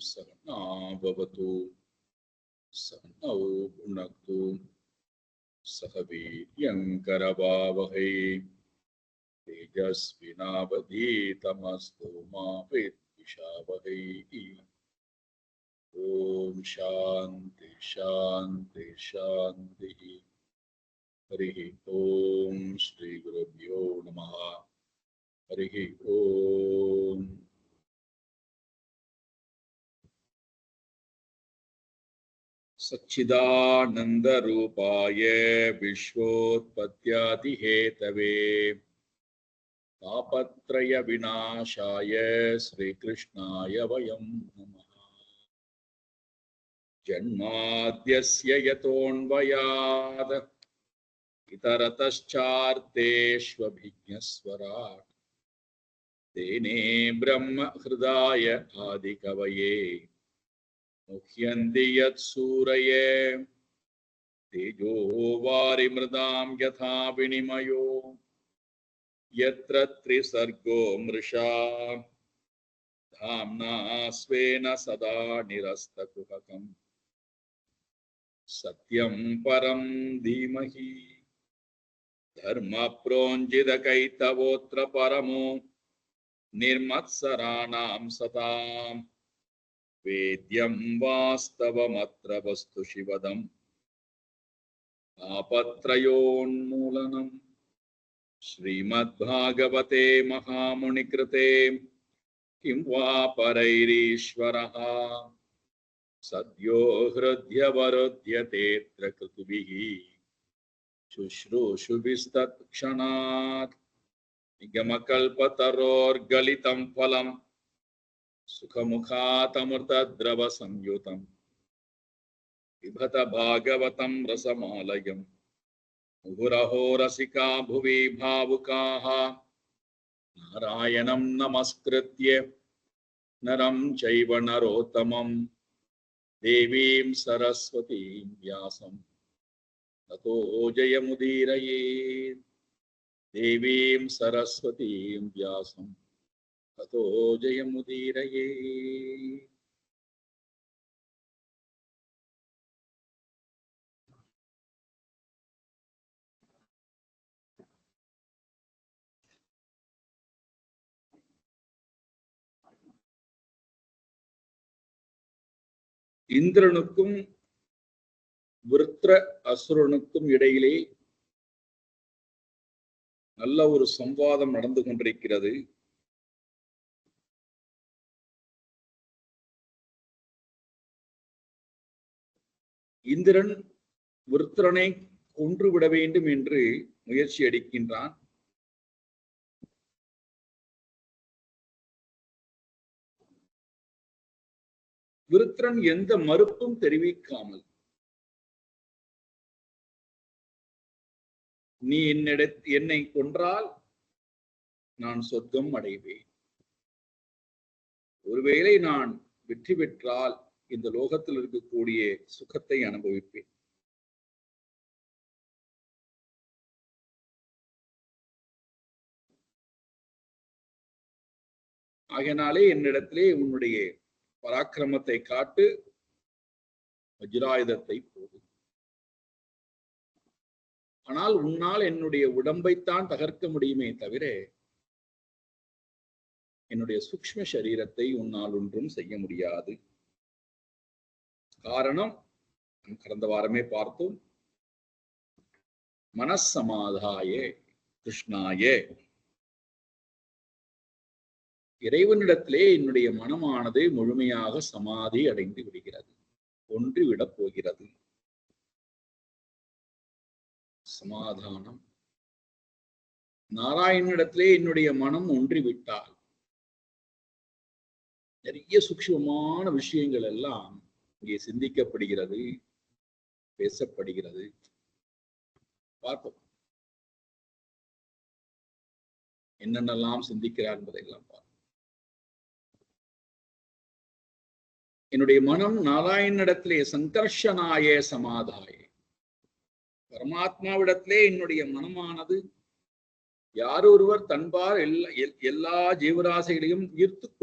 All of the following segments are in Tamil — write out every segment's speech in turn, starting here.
सहना भवतु सहनौ भुनक्तु सह वीर्यङ्करवावहै तेजस्विनावधीतमस्तु मा विद्विषावहै। ॐ शान्ति शान्ति शान्तिः। हरिः ॐ श्रीगुरुभ्यो नमः। हरिः ॐ। सच्चिदानन्दरूपाय विश्वोत्पत्त्यादिहेतवे तापत्रय विनाशाय श्रीकृष्णाय वयं नमः। जन्माद्यस्य यतोऽन्वयात् इतरतश्चार्तेष्वभिज्ञस्वराट् तेने ब्रह्म हृदाय आदिकवये मुह्यन्ति यत्सूरये तेजो वारिमृदां यथा विनिमयो यत्र त्रिसर्गो मृषा धाम्ना स्वेन सदा निरस्तकुहकम् सत्यं परं धीमहि धर्मप्रोञ्जितकैतवोऽत्र परमो निर्मत्सराणां सताम् वेद्यं वास्तवमत्र वस्तु शिवदम् आपत्रयोन्मूलनम् श्रीमद्भागवते महामुनिकृते किं वा परैरीश्वरः सद्यो हृद्यवरुध्यतेऽत्र कृतुभिः शुश्रूषुभिस्तत्क्षणात् निगमकल्पतरोर्गलितं फलम् सुखमुखातमृतद्रवसंयुतं पिबत भागवतं रसमालयम् मुहुरहो रसिका भुवि भावुकाः नारायणं नमस्कृत्य नरं चैव नरोत्तमं देवीं सरस्वतीं व्यासं ततो जयमुदीरयेत्। देवीं सरस्वतीं व्यासं ततो जयमुदीरयेत्। இந்திரனுக்கும் விருத்ர அசுரனுக்கும் இடையிலே நல்ல ஒரு சம்வாதம் நடந்து கொண்டிருக்கிறது. இந்திரன் விருத்ரனை கொன்றுவிட வேண்டும் என்று முயற்சி எடுக்கின்றான். விருத்ரன் எந்த மறுப்பும் தெரிவிக்காமல், நீ என்னை கொன்றால் நான் சொர்க்கம் அடைவேன், ஒருவேளை நான் வெற்றி பெற்றால் இந்த லோகத்தில் இருக்கக்கூடிய சுகத்தை அனுபவிப்பேன். ஆகையினாலே என்னிடத்திலே உன்னுடைய பராக்கிரமத்தை காட்டு, வஜ்ராயுதத்தை போடு. ஆனால் உன்னால் என்னுடைய உடம்பைத்தான் தகர்க்க முடியுமே தவிர என்னுடைய சூக்ஷ்ம சரீரத்தை உன்னால் ஒன்றும் செய்ய முடியாது. காரணம் கடந்த வாரமே பார்த்தோம். மனசமாதாய கிருஷ்ணாய, இறைவனிடத்திலே என்னுடைய மனமானது முழுமையாக சமாதி அடைந்து விடுகிறது, ஒன்றிவிடப் போகிறது. சமாதானம். நாராயணனிடத்திலே என்னுடைய மனம் ஒன்றிவிட்டால் நிறைய சூக்ஷ்மமான விஷயங்கள் எல்லாம் இங்கே சிந்திக்கப்படுகிறது, பேசப்படுகிறது. பார்ப்போம் என்னென்னலாம் சிந்திக்கிறார் என்பதையெல்லாம் பார்ப்போம். என்னுடைய மனம் நாராயணனிடத்திலே சங்கர்ஷனாய சமாதாய, பரமாத்மாவிடத்திலே என்னுடைய மனமானது யாரொருவர் தன்பால் எல்லா ஜீவராசிகளையும் ஈர்த்துக்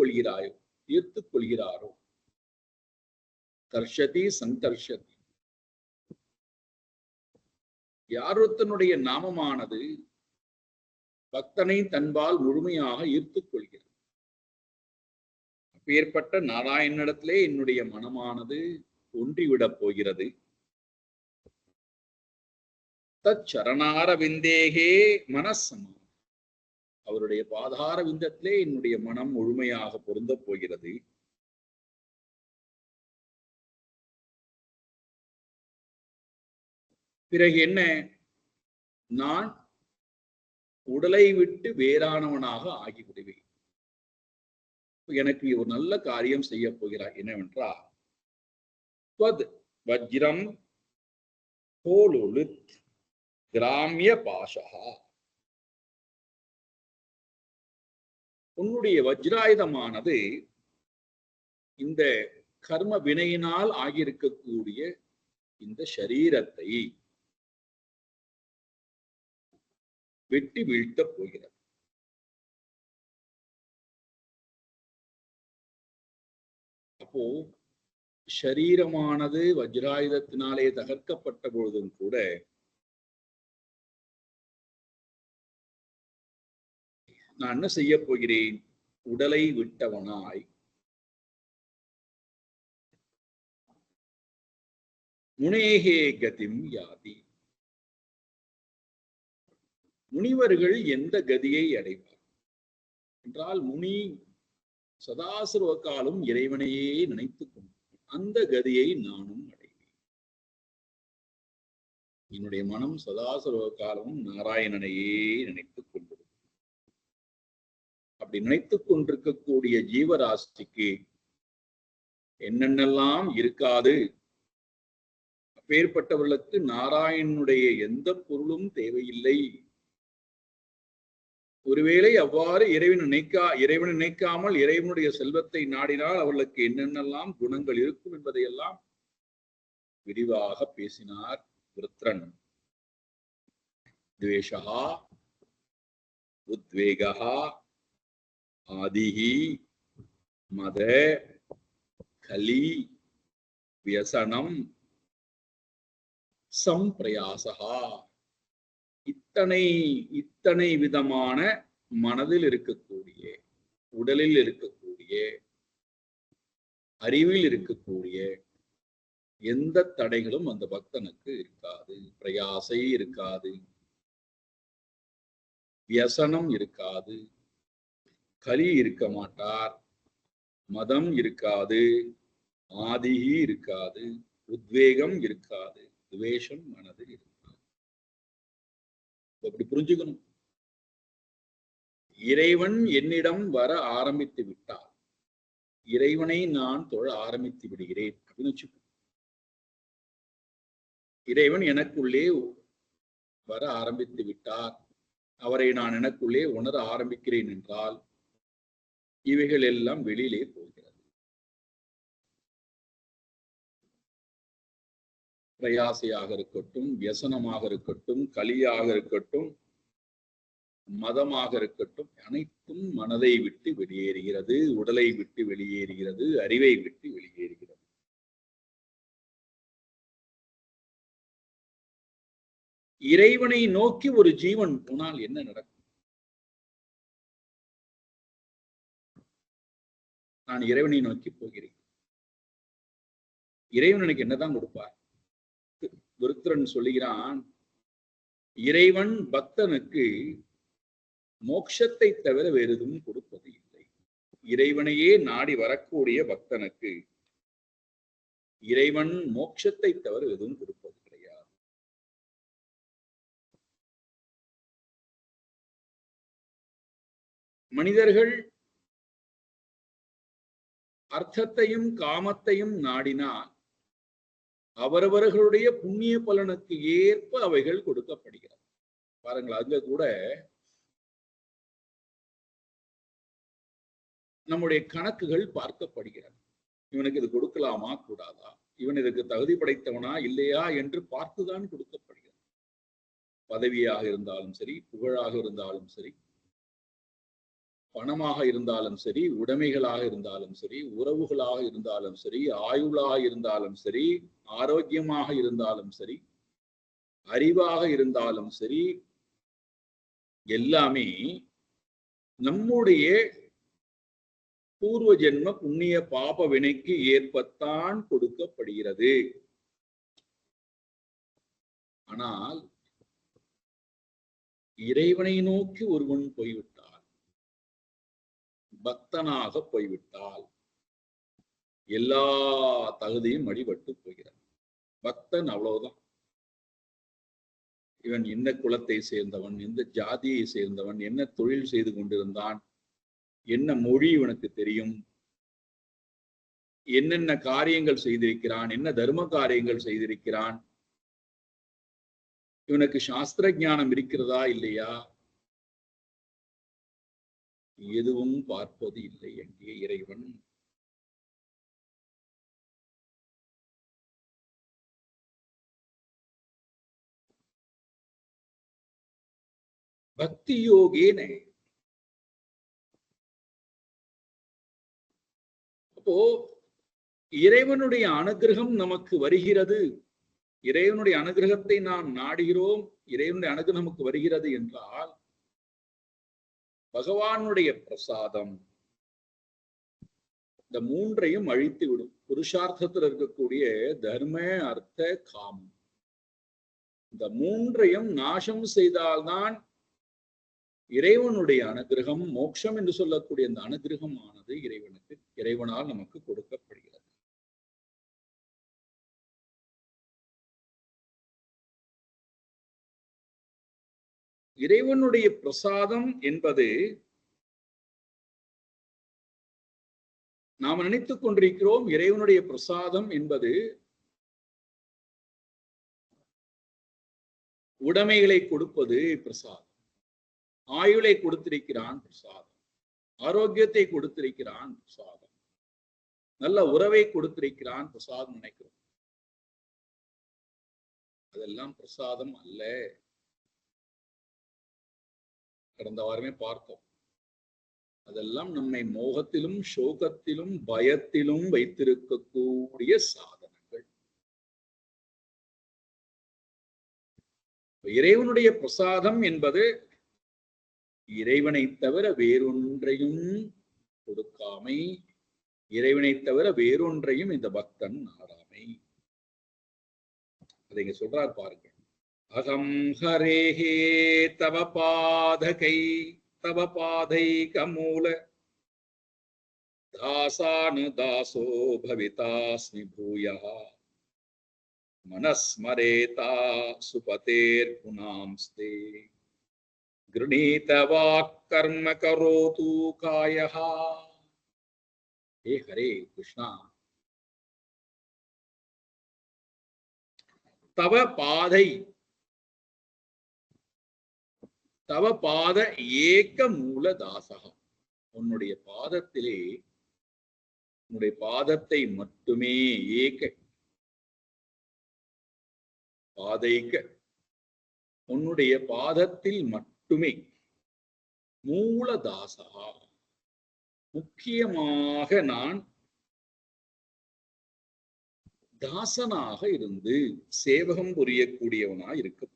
கொள்கிறாரோ கர்ஷதி சங்கர்ஷதி, யாரொருத்தனுடைய நாமமானது பக்தனை தன்பால் முழுமையாக ஈர்த்துக் கொள்கிறது, அப்பேற்பட்ட நாராயணனிடத்திலே என்னுடைய மனமானது ஒன்றிவிடப் போகிறது. தச்சரணார விந்தேகே மனசமா, அவருடைய பாதார விந்தத்திலே என்னுடைய மனம் முழுமையாக பொருந்தப் போகிறது. பிறகு என்ன, நான் உடலை விட்டு வேறானவனாக ஆகிவிடுவேன். எனக்கு ஒரு நல்ல காரியம் செய்ய போகிறார். என்னவென்றால் வஜ்ரம் போலொழுத் கிராமிய பாஷகா, உன்னுடைய வஜ்ராயுதமானது இந்த கர்ம வினையினால் ஆகியிருக்கக்கூடிய இந்த சரீரத்தை வெட்டி வீழ்த்தப் போகிறது. அப்போ ஷரீரமானது வஜ்ராயுதத்தினாலே தகர்க்கப்பட்ட பொழுதும் கூட நான் என்ன செய்ய போகிறேன், உடலை விட்டவனாய் முனேகே கதிம் யாதி, முனிவர்கள் எந்த கதியை அடைவார் என்றால், முனி சதாசிர்வ காலம் இறைவனையே நினைத்துக் கொண்டு அந்த கதியை நானும் அடைவேன். என்னுடைய மனம் சதாசிர்வ காலமும் நாராயணனையே நினைத்துக் கொண்டு, அப்படி நினைத்துக் கொண்டிருக்கக்கூடிய ஜீவராசிக்கு என்னென்னலாம் இருக்காது. அப்பேற்பட்டவர்களுக்கு நாராயணனுடைய எந்த பொருளும் தேவையில்லை. ஒருவேளை அவ்வாறு இறைவனை நினைக்காமல் இறைவனுடைய செல்வத்தை நாடினால் அவர்களுக்கு என்னென்னலாம் குணங்கள் இருக்கும் என்பதையெல்லாம் விரிவாக பேசினார் விருத்ரன். துவேஷா, உத்வேகா, ஆதிஹி, மத, கலி, வியசனம், சம்பிரயாசகா, இத்தனை விதமான மனதில் இருக்கக்கூடிய, உடலில் இருக்கக்கூடிய, அறிவில் இருக்கக்கூடிய எந்த தடைகளும் அந்த பக்தனுக்கு இருக்காது. பிரயாசை இருக்காது, வியசனம் இருக்காது, கலி இருக்க மாட்டார், மதம் இருக்காது, ஆதிகி இருக்காது, உத்வேகம் இருக்காது, துவேஷம் மனதில் இருக்காது. அப்படி புரிஞ்சுக்கணும். இறைவன் என்னிடம் வர ஆரம்பித்து விட்டார், இறைவனை நான் தொழ ஆரம்பித்து விடுகிறேன் அப்படின்னு வச்சுக்கோ. இறைவன் எனக்குள்ளே வர ஆரம்பித்து விட்டார், அவரை நான் எனக்குள்ளே உணர ஆரம்பிக்கிறேன் என்றால் இவைகள் எல்லாம் வெளியிலே போகிறது. பிரயாசையாக இருக்கட்டும், வியசனமாக இருக்கட்டும், கலியாக இருக்கட்டும், மதமாக இருக்கட்டும், அனைத்தும் மனதை விட்டு வெளியேறுகிறது, உடலை விட்டு வெளியேறுகிறது, அறிவை விட்டு வெளியேறுகிறது. இறைவனை நோக்கி ஒரு ஜீவன் போனால் என்ன நடக்கும்? நான் இறைவனை நோக்கி போகிறேன், இறைவன் எனக்கு என்னதான் கொடுப்பார்? விருத்ரன் சொல்லுகிறான், இறைவன் பக்தனுக்கு மோட்சத்தை தவிர வேறு எதுவும் கொடுப்பது இல்லை. இறைவனையே நாடி வரக்கூடிய பக்தனுக்கு இறைவன் மோட்சத்தை தவிர எதுவும் கொடுப்பது கிடையாது. மனிதர்கள் அர்த்தத்தையும் காமத்தையும் நாடினால் அவரவர்களுடைய புண்ணிய பலனுக்கு ஏற்ப அவைகள் கொடுக்கப்படுகிறது. பாருங்கள், அங்க கூட நம்முடைய கணக்குகள் பார்க்கப்படுகிறது. இவனுக்கு இது கொடுக்கலாமா கூடாதா, இவன் இதுக்கு தகுதி படைத்தவனா இல்லையா என்று பார்த்துதான் கொடுக்கப்படுகிறது. பதவியாக இருந்தாலும் சரி, புகழாக இருந்தாலும் சரி, பணமாக இருந்தாலும் சரி, உடைமைகளாக இருந்தாலும் சரி, உறவுகளாக இருந்தாலும் சரி, ஆயுளாக இருந்தாலும் சரி, ஆரோக்கியமாக இருந்தாலும் சரி, அறிவாக இருந்தாலும் சரி, எல்லாமே நம்முடைய பூர்வ ஜென்ம புண்ணிய பாப வினைக்கு ஏற்பத்தான் கொடுக்கப்படுகிறது. ஆனால் இறைவனை நோக்கி ஒருவன் போய்விட்டால், பக்தனாக போய்விட்டால் எல்லா தகுதியும் அடிபட்டு போகிறது. பக்தன் அவ்வளவுதான். இவன் எந்த குலத்தை சேர்ந்தவன், எந்த ஜாதியை சேர்ந்தவன், என்ன தொழில் செய்து கொண்டிருந்தான், என்ன மொழி இவனுக்கு தெரியும், என்னென்ன காரியங்கள் செய்திருக்கிறான், என்ன தர்ம காரியங்கள் செய்திருக்கிறான், இவனுக்கு சாஸ்திர ஞானம் இருக்கிறதா இல்லையா, எதுவும் பார்ப்பது இல்லை எங்கே இறைவன். பக்தி யோகேன. அப்போ இறைவனுடைய அனுகிரகம் நமக்கு வருகிறது, இறைவனுடைய அனுகிரகத்தை நாம் நாடுகிறோம், இறைவனுடைய அனுகிரகம் நமக்கு வருகிறது என்றால் பகவானுடைய பிரசாதம் இந்த மூன்றையும் அழித்து விடும். புருஷார்த்தத்தில் இருக்கக்கூடிய தர்ம, அர்த்த, காமம், இந்த மூன்றையும் நாசம் செய்தால்தான் இறைவனுடைய அனுகிரகம், மோட்சம் என்று சொல்லக்கூடிய இந்த அனுகிரகம் ஆனது இறைவனால் நமக்கு கொடுக்கப்படுகிறது. இறைவனுடைய பிரசாதம் என்பது நாம் நினைத்துக் கொண்டிருக்கிறோம், இறைவனுடைய பிரசாதம் என்பது உடைமைகளை கொடுப்பது பிரசாதம், ஆயுளை கொடுத்திருக்கிறான் பிரசாதம், ஆரோக்கியத்தை கொடுத்திருக்கிறான் பிரசாதம், நல்ல உறவை கொடுத்திருக்கிறான் பிரசாதம் நினைக்கிறோம். அதெல்லாம் பிரசாதம் அல்ல. கடந்த வாரமே பார்த்தோம். அதெல்லாம் நம்மை மோகத்திலும் சோகத்திலும் பயத்திலும் வைத்திருக்கக்கூடிய சாதனங்கள். இறைவனுடைய பிரசாதம் என்பது இறைவனை தவிர வேறொன்றையும் கொடுக்காமை, இறைவனை தவிர வேறொன்றையும் இந்த பக்தன் நாடாமை. அதை இங்க சொல்றார் பாருங்க. அகம் ஹரேஹே தவ பாதகை தவ பாதைக மூல தாசானு தாசோ பவிதாஸ்மி பூயः மனஸ்மரேதா சுபதேர் புனாம்ஸ்தே கிருணீத வாக் கர்ம கரோது காயः. ஹே ஹரே கிருஷ்ணா, தவ பாதை தவ பாத ஏக மூல தாசகா, உன்னுடைய பாதத்திலே, உன்னுடைய பாதத்தை மட்டுமே, ஏக பாதைக்க, உன்னுடைய பாதத்தில் மட்டுமே, மூல தாசகா, முக்கியமாக நான் தாசனாக இருந்து சேவகம் புரியக்கூடியவனாய் இருக்க,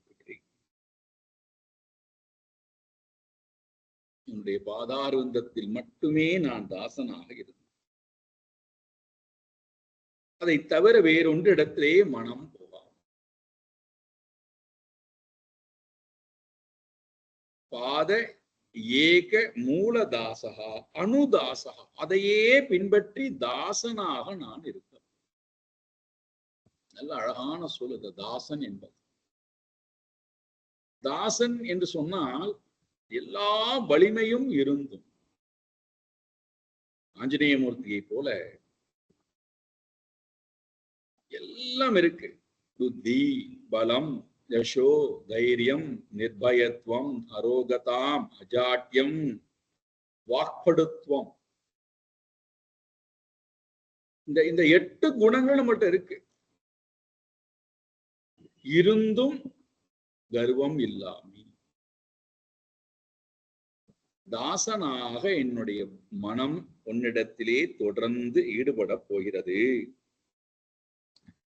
என்னுடைய பாதாரவிந்தத்தில் மட்டுமே நான் தாசனாக இருந்தேன். அதை தவிர வேறொன்று இடத்திலே மனம் போகாது. பாத ஏக மூல தாசகா அனுதாசகா, அதையே பின்பற்றி தாசனாக நான் இருப்பேன். நல்ல அழகான சொல் இந்த தாசன் என்பது. தாசன் என்று சொன்னால் எல்லா வலிமையும் இருந்தும், ஆஞ்சநேயமூர்த்தியை போல எல்லாம் இருக்கு. புத்தி, பலம், யசோ, தைரியம், நிர்பயத்துவம், அரோகதாம், அஜாட்யம், வாக்படுத்துவம், இந்த 8 குணங்கள் நம்மகிட்ட இருக்கு. இருந்தும் கர்வம் இல்லாமை. தாசனாக என்னுடைய மனம் உன்னிடத்திலே தொடர்ந்து ஈடுபட போகிறது.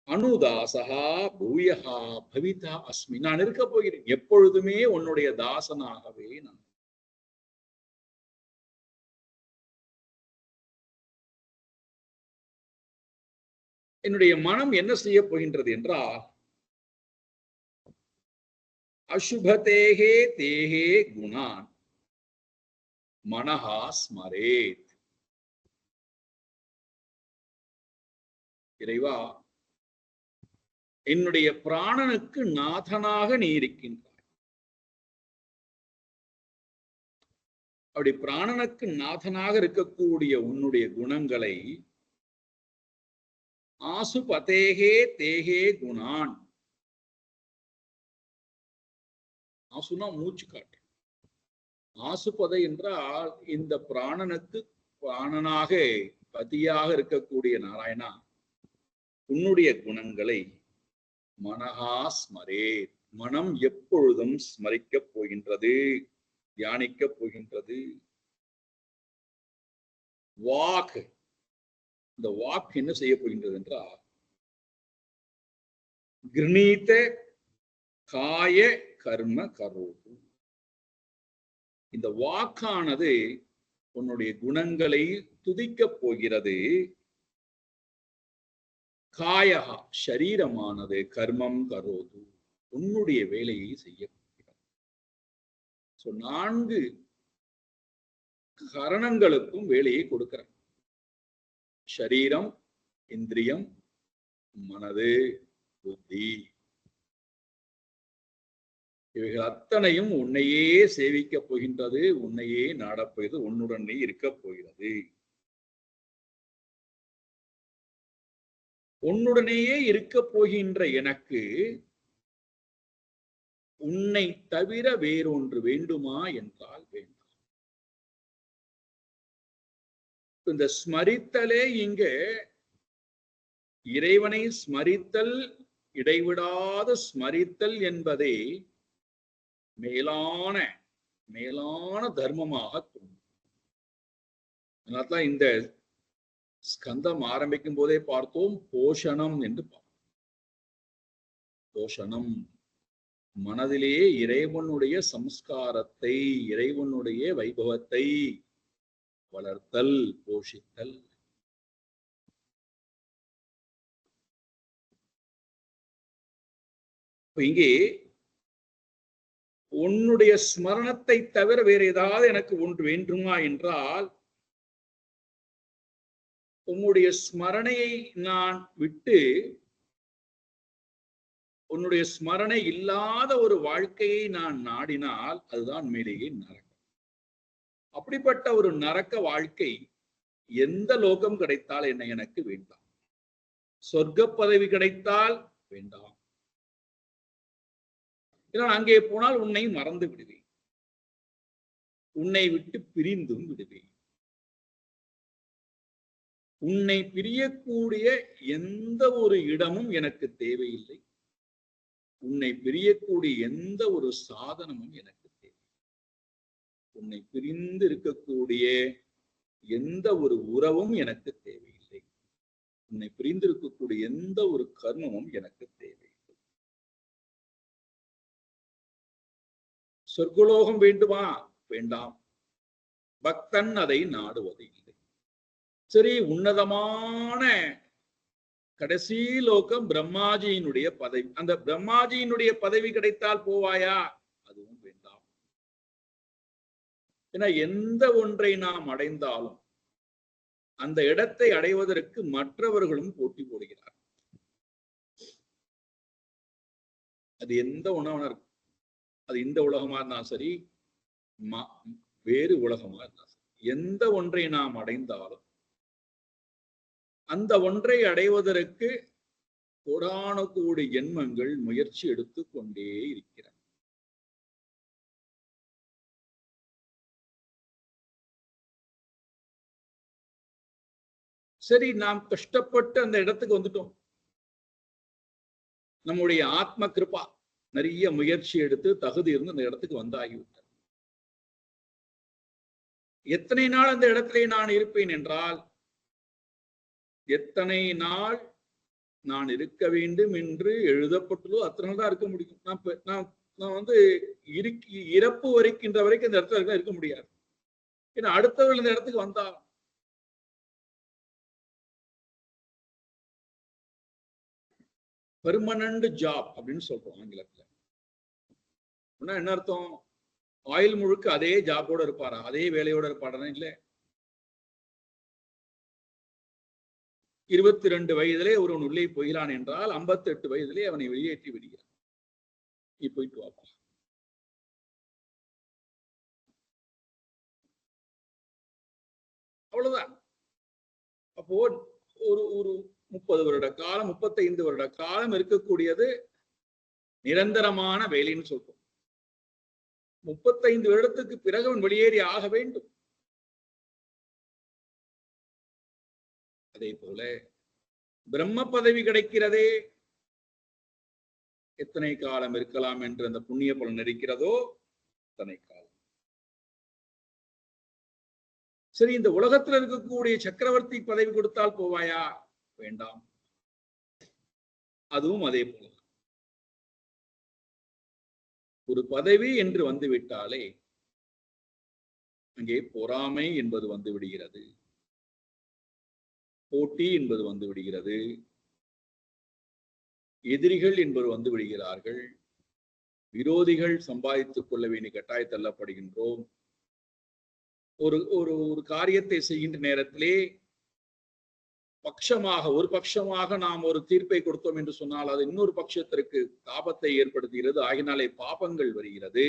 அனுதாசகா பூயகா பவிதா அஸ்மி. நான் இருக்க போகிறேன், எப்பொழுதுமே உன்னுடைய தாசனாகவே நான். என்னுடைய மனம் என்ன செய்ய போகின்றது என்றால், அசுபதேகே தேகே குணான் மனஹா ஸ்மரேத். இறைவா, என்னுடைய பிராணனுக்கு நாதனாக நீ இருக்கின்றாய். அப்படி பிராணனுக்கு நாதனாக இருக்கக்கூடிய உன்னுடைய குணங்களை ஆசுபதேகே தேகே குணான். ஆசுனா மூச்சு காட்டு. ஆசுபதை என்றால் இந்த பிராணனுக்கு பிராணனாக பதியாக இருக்கக்கூடிய நாராயணா, உன்னுடைய குணங்களை மனஹா ஸ்மரே, மனம் எப்பொழுதும் ஸ்மரிக்கப் போகின்றது, தியானிக்கப் போகின்றது. வாக்கு, இந்த வாக்கு என்ன செய்ய போகின்றது என்றால், கிருணீத காய கர்ம கரோது. இந்த வாக்கானது உன்னுடைய குணங்களை துதிக்கப் போகிறது. காயகா, ஷரீரமானது கர்மம் கரோது, உன்னுடைய வேலையை செய்ய போகிறது. 4 கரணங்களுக்கும் வேலையை கொடுக்கிறேன். ஷரீரம், இந்திரியம், மனது, புத்தி, இவைகள் அத்தனையும் உன்னையே சேவிக்கப் போகின்றது, உன்னையே நாடப்போகிறது, உன்னுடனே இருக்கப் போகிறது. உன்னுடனேயே இருக்க போகின்ற எனக்கு உன்னை தவிர வேறொன்று வேண்டுமா என்றால் வேண்டாம். இந்த ஸ்மரித்தலே இங்க இறைவனை ஸ்மரித்தல், இடைவிடாத ஸ்மரித்தல் என்பதே மேலான மேலான தர்மமாக தோன்றும். அதனால்தான் இந்த ஸ்கந்தம் ஆரம்பிக்கும் போதே பார்த்தோம், போஷணம் என்று பார்த்தோம். போஷணம், மனதிலே இறைவனுடைய சம்ஸ்காரத்தை, இறைவனுடைய வைபவத்தை வளர்த்தல், போஷித்தல். இங்கே உன்னுடைய ஸ்மரணத்தை தவிர வேறு ஏதாவது எனக்கு ஒன்று வேண்டுமா என்றால், உன்னுடைய ஸ்மரணையை நான் விட்டு உன்னுடைய ஸ்மரணை இல்லாத ஒரு வாழ்க்கையை நான் நாடினால் அதுதான் மேலேயே நரகம். அப்படிப்பட்ட ஒரு நரக்க வாழ்க்கை எந்த லோகம் கிடைத்தால் என்ன எனக்கு வேண்டாம். சொர்க்க பதவி கிடைத்தால் வேண்டாம். அங்கே போனால் உன்னை மறந்து விடுவேன், உன்னை விட்டு பிரிந்தும் விடுவேன். உன்னை பிரியக்கூடிய எந்த ஒரு இடமும் எனக்கு தேவையில்லை. உன்னை பிரியக்கூடிய எந்த ஒரு சாதனமும் எனக்கு தேவை. உன்னை பிரிந்து இருக்கக்கூடிய எந்த ஒரு உறவும் எனக்கு தேவையில்லை. உன்னை பிரிந்து இருக்கக்கூடிய எந்த ஒரு கர்மமும் எனக்கு தேவையில்லை. சொர்க்கலோகம் வேண்டுமா? வேண்டாம். பக்தன் அதை நாடுவது இல்லை. சரி, உன்னதமான கடைசி லோகம் பிரம்மாஜியினுடைய பதவி, அந்த பிரம்மாஜியினுடைய பதவி கிடைத்தால் போவாயா? அதுவும் வேண்டாம். ஏன்னா எந்த ஒன்றை நாம் அடைந்தாலும் அந்த இடத்தை அடைவதற்கு மற்றவர்களும் போட்டி போடுகிறார். அது எந்த உணவனா இருக்கும், அது இந்த உலகமா இருந்தாலும் சரி, வேறு உலகமா இருந்தாலும் சரி, எந்த ஒன்றை நாம் அடைந்தாலும் அந்த ஒன்றை அடைவதற்கு கோடான கோடி ஜென்மங்கள் முயற்சி எடுத்துக் கொண்டே இருக்கிறார். சரி, நாம் கஷ்டப்பட்டு அந்த இடத்துக்கு வந்துட்டோம். நம்முடைய ஆத்ம கிருபா, நிறைய முயற்சி எடுத்து தகுதி இருந்து அந்த இடத்துக்கு வந்தாகிவிட்டார். எத்தனை நாள் அந்த இடத்திலே நான் இருப்பேன் என்றால், எத்தனை நாள் நான் இருக்க வேண்டும் என்று எழுதப்பட்டதோ அத்தனை நாள் தான் இருக்க முடியும். நான் வந்து இறப்பு வரைக்கின்ற வரைக்கும் இந்த இடத்துல இருக்க முடியாது. ஏன்னா அடுத்தவர்கள் இந்த இடத்துக்கு வந்தா பெர்மனன்ட் ஜாப் அப்படின்னு சொல்றோம் ஆங்கிலத்துல. என்ன அர்த்தம்? ஆயுள் முழுக்க அதே ஜாபோட இருப்பாரா, அதே வேலையோட இருப்பாரா? இல்ல. 22 வயதிலே ஒருவன் உள்ளே போகிறான் என்றால் 58 வயதிலே அவனை வெளியேற்றி விடுகிறான். நீ போயிட்டு வாப்பா. அவ்வளவுதான். அப்போ ஒரு 30 வருட காலம், 35 வருட காலம் இருக்கக்கூடியது நிரந்தரமான வேலைன்னு சொல்றோம். 35 வருடத்துக்கு பிறகு அவன் வெளியேறி ஆக வேண்டும். அதே போல பிரம்ம பதவி கிடைக்கிறதே, எத்தனை காலம் இருக்கலாம் என்று அந்த புண்ணிய பலன் இருக்கிறதோ அத்தனை காலம். சரி, இந்த உலகத்தில் இருக்கக்கூடிய சக்கரவர்த்தி பதவி கொடுத்தால் போவாயா? வேண்டாம். அதுவும் அதே போல ஒரு பதவி என்று வந்துவிட்டாலே அங்கே பொறாமை என்பது வந்து விடுகிறது, போட்டி என்பது வந்து விடுகிறது, எதிரிகள் என்பது வந்து விடுகிறார்கள், விரோதிகள் சம்பாதித்துக் கொள்ள வேண்டிய கட்டாய தள்ளப்படுகின்றோம். ஒரு ஒரு ஒரு காரியத்தை செய்கின்ற நேரத்திலே ஒரு பட்சமாக நாம் ஒரு தீர்ப்பை கொடுத்தோம் என்று சொன்னால் அது இன்னொரு பட்சத்திற்கு தாபத்தை ஏற்படுத்துகிறது. ஆகினாலே பாபங்கள் வருகிறது.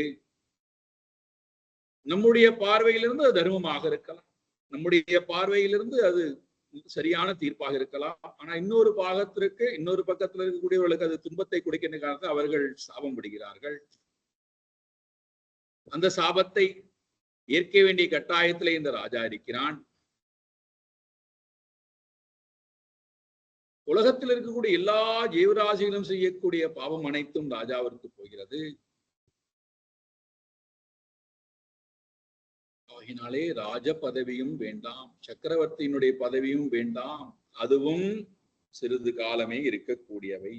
நம்முடைய பார்வையிலிருந்து அது தர்மமாக இருக்கலாம், நம்முடைய பார்வையிலிருந்து அது சரியான தீர்ப்பாக இருக்கலாம். ஆனா இன்னொரு பக்கத்தில் இருக்கக்கூடியவர்களுக்கு அது துன்பத்தை கொடுக்கின்ற காரணத்தை அவர்கள் சாபம் விடுகிறார்கள். அந்த சாபத்தை ஏற்க வேண்டிய கட்டாயத்திலே இந்த ராஜா இருக்கிறான். உலகத்தில் இருக்கக்கூடிய எல்லா ஜீவராசிகளும் செய்யக்கூடிய பாவம் அனைத்தும் ராஜாவிற்கு போகிறது. ஆகினாலே ராஜ பதவியும் வேண்டாம், சக்கரவர்த்தியினுடைய பதவியும் வேண்டாம், அதுவும் சிறிது காலமே இருக்கக்கூடியவை.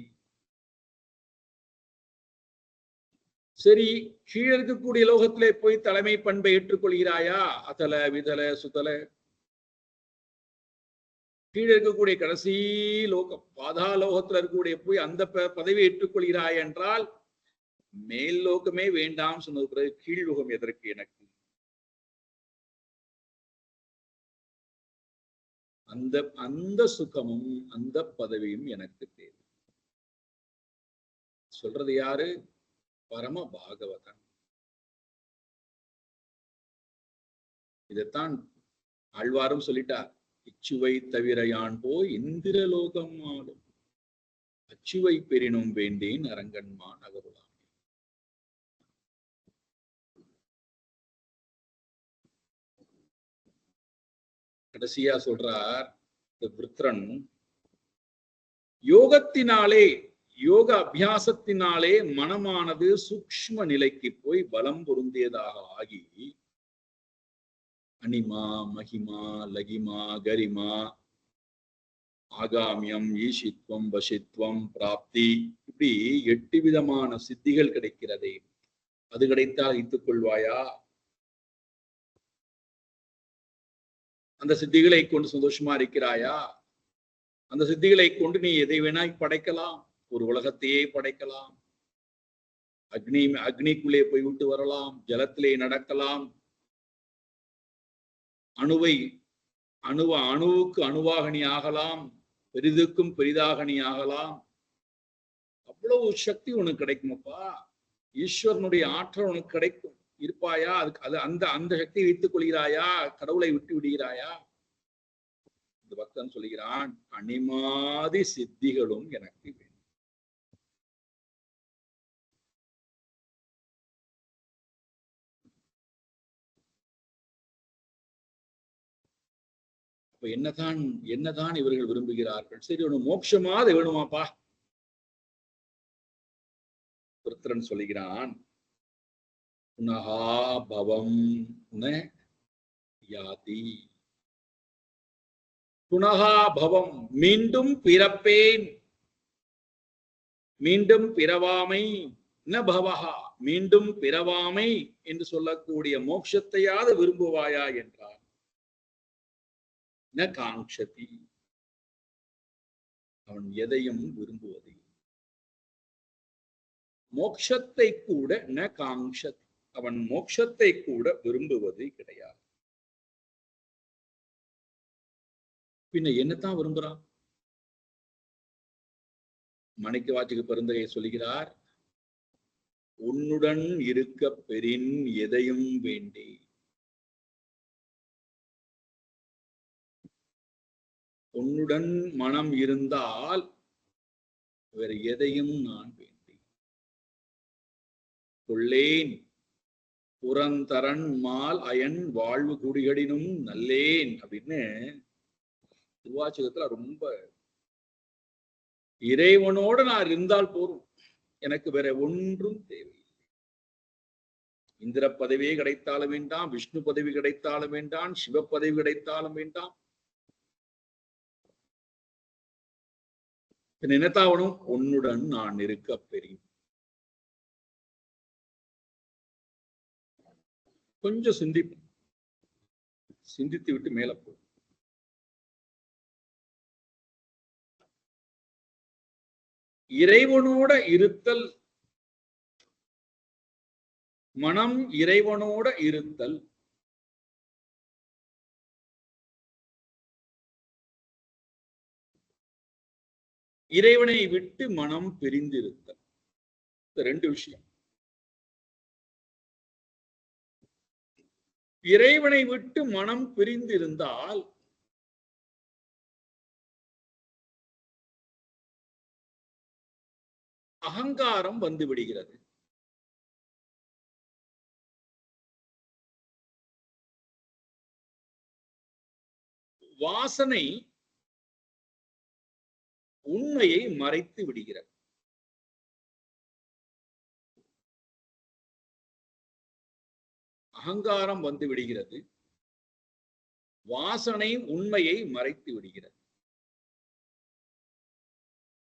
சரி, கீழே இருக்கக்கூடிய லோகத்திலே போய் தலைமை பண்பை ஏற்றுக்கொள்கிறாயா? அதல விதல சுதல. கீழே இருக்கக்கூடிய கடைசி லோகம் பாதாளோகத்துல இருக்கக்கூடிய போய் அந்த பதவியை ஏற்றுக்கொள்கிறாய் என்றால் மேல் லோகமே வேண்டாம் சொன்னது பிறகு கீழ்லோகம் எதற்கு எனக்கு? அந்த சுகமும் அந்த பதவியும் எனக்கு தேவை. சொல்றது யாரு? பரம பாகவதன். இதைத்தான் ஆழ்வாரும் சொல்லிட்டார். இச்சுவை தவிர யான் போய் இந்திரலோகம் ஆளும் அச்சுவை பெறினும் வேண்டேன் அரங்கன்மான் அகருளான். கடைசியா சொல்றார் விருத்ரன், யோகத்தினாலே யோக அபியாசத்தினாலே மனமானது சூக்ஷ்ம நிலைக்கு போய் பலம் பொருந்தியதாக ஆகி அனிமா மகிமா லகிமா கரிமா ஆகாமியம் ஈஷித்வம் வசித்வம் பிராப்தி, இப்படி 8 விதமான சித்திகள் கிடைக்கிறதே, அது கிடைத்தால் ஈத்துக் கொள்வாயா? அந்த சித்திகளை கொண்டு சந்தோஷமா இருக்கிறாயா? அந்த சித்திகளை கொண்டு நீ எதை வேணா படைக்கலாம், ஒரு உலகத்தையே படைக்கலாம், அக்னிக்குள்ளே போய் விட்டு வரலாம், ஜலத்திலே நடக்கலாம், அணுவுக்கு அணுவாக நீ ஆகலாம், பெரிதுக்கும் பெரிதாக நீ ஆகலாம். அவ்வளவு சக்தி உனக்கு கிடைக்குமப்பா, ஈஸ்வரனுடைய ஆற்றல் உனக்கு கிடைக்கும். இருப்பாயா? அதுக்கு அந்த சக்தியை வைத்துக் கொள்கிறாயா? கடவுளை விட்டு விடுகிறாயா? இந்த பக்தன் சொல்லுகிறான், அனிமாதி சித்திகளும் எனக்கு வேண்டும். அப்ப என்னதான் இவர்கள் விரும்புகிறார்கள்? சரி, ஒண்ணு மோட்சமா அது வேணுமாப்பா, விருத்திரன் சொல்லுகிறான், புனகா பவம் ந யாதி. புனகா பவம், மீண்டும் பிறப்பேன், மீண்டும் பிறவாமை, ந பவஹா, மீண்டும் பிறவாமை என்று சொல்லக்கூடிய மோட்சத்தையாவது விரும்புவாயா என்றார். ந காங்ஷதி, அவன் எதையும் விரும்புவது, மோட்சத்தை கூட ந காங்ஷதி, அவன் மோட்சத்தை கூட விரும்புவது கிடையாது. பின்ன என்னத்தான் விரும்புறான்? மணிக்க வாச்சக பெருந்தகை சொல்கிறார், உன்னுடன் இருக்க பெறின் எதையும் வேண்டே. உன்னுடன் மனம் இருந்தால் வேறு எதையும் நான் வேண்டேன். கொள்ளேன் புறந்தரன் மால் அயன் வாழ்வு குடிகடினும் நல்லேன் அப்படின்னு திருவாச்சகத்துல ரொம்ப, இறைவனோடு நான் இருந்தால் போதும், எனக்கு வேற ஒன்றும் தேவையில்லை. இந்திர பதவியே கிடைத்தாலும் வேண்டாம், விஷ்ணு பதவி கிடைத்தாலும் வேண்டாம், சிவ பதவி கிடைத்தாலும் வேண்டாம். நினைத்தாவனும் உன்னுடன் நான் இருக்க பெரிய. கொஞ்சம் சிந்தித்து விட்டு மேல போ. இறைவனோட இருத்தல், மனம் இறைவனோட இருத்தல், இறைவனை விட்டு மனம் பிரிந்திருத்தல், ரெண்டு விஷயம். இறைவனை விட்டு மனம் பிரிந்திருந்தால் அகங்காரம் வந்து விடுகிறது. வாசனை உண்மையை மறைத்து விடுகிறது. அகங்காரம் வந்து விடுகிறது, வாசனை உண்மையை மறைத்து விடுகிறது.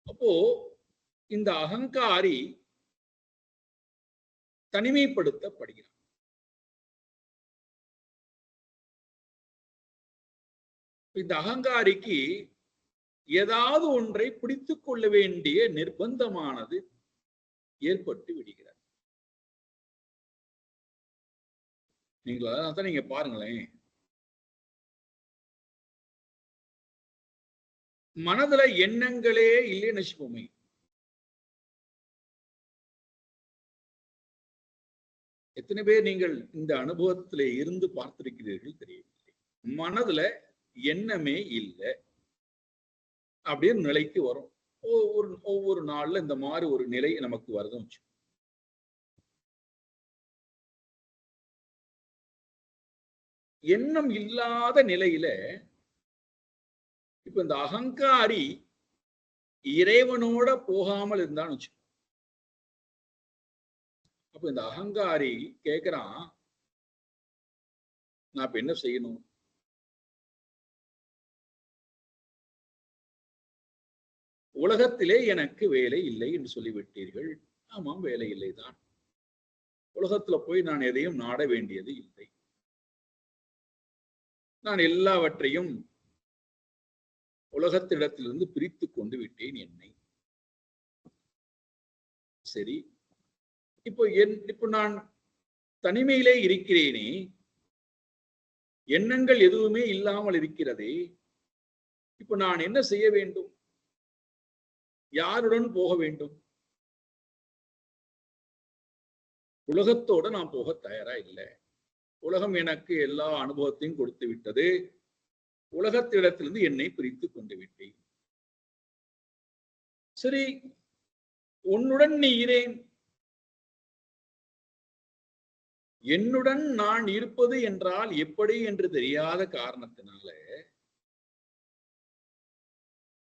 அப்போ இந்த அகங்காரி தனிமைப்படுத்தப்படுகிறார். இந்த அகங்காரிக்கு ஏதாவது ஒன்றை பிடித்துக் கொள்ள வேண்டிய நிர்பந்தமானது ஏற்பட்டு விடுகிறது. நீங்க பாருங்களேன், மனதுல எண்ணங்களே இல்லைன்னு வச்சுக்கோமே, எத்தனை பேர் நீங்கள் இந்த அனுபவத்திலே இருந்து பார்த்திருக்கிறீர்கள் தெரியவில்லை. மனதுல எண்ணமே இல்லை அப்படின்னு நிலைக்கு வரும். ஒவ்வொரு நாள்ல இந்த மாதிரி ஒரு நிலை நமக்கு வருதுன்னு வச்சு. எண்ணம் இல்லாத நிலையில இப்ப இந்த அகங்காரி இறைவனோட போகாமல் இருந்தான்னு வச்சு. அப்ப இந்த அகங்காரி கேக்குறான், நான் இப்ப என்ன செய்யணும்? உலகத்திலே எனக்கு வேலை இல்லை என்று சொல்லிவிட்டீர்கள். ஆமாம், வேலை இல்லைதான். உலகத்துல போய் நான் எதையும் நாட வேண்டியது இல்லை. நான் எல்லாவற்றையும் உலகத்திடத்திலிருந்து பிரித்து கொண்டு விட்டேன் என்னை. சரி, இப்போ நான் தனிமையிலே இருக்கிறேனே, எண்ணங்கள் எதுவுமே இல்லாமல் இருக்கிறதே, இப்ப நான் என்ன செய்ய வேண்டும்? யாருடன் போக வேண்டும்? உலகத்தோட நான் போக தயாரா இல்லை. உலகம் எனக்கு எல்லா அனுபவத்தையும் கொடுத்து விட்டது. உலகத்திடத்திலிருந்து என்னை பிரித்து கொண்டு விட்டேன். சரி, உன்னுடன் நீ இரேன். என்னுடன் நான் இருப்பது என்றால் எப்படி என்று தெரியாத காரணத்தினால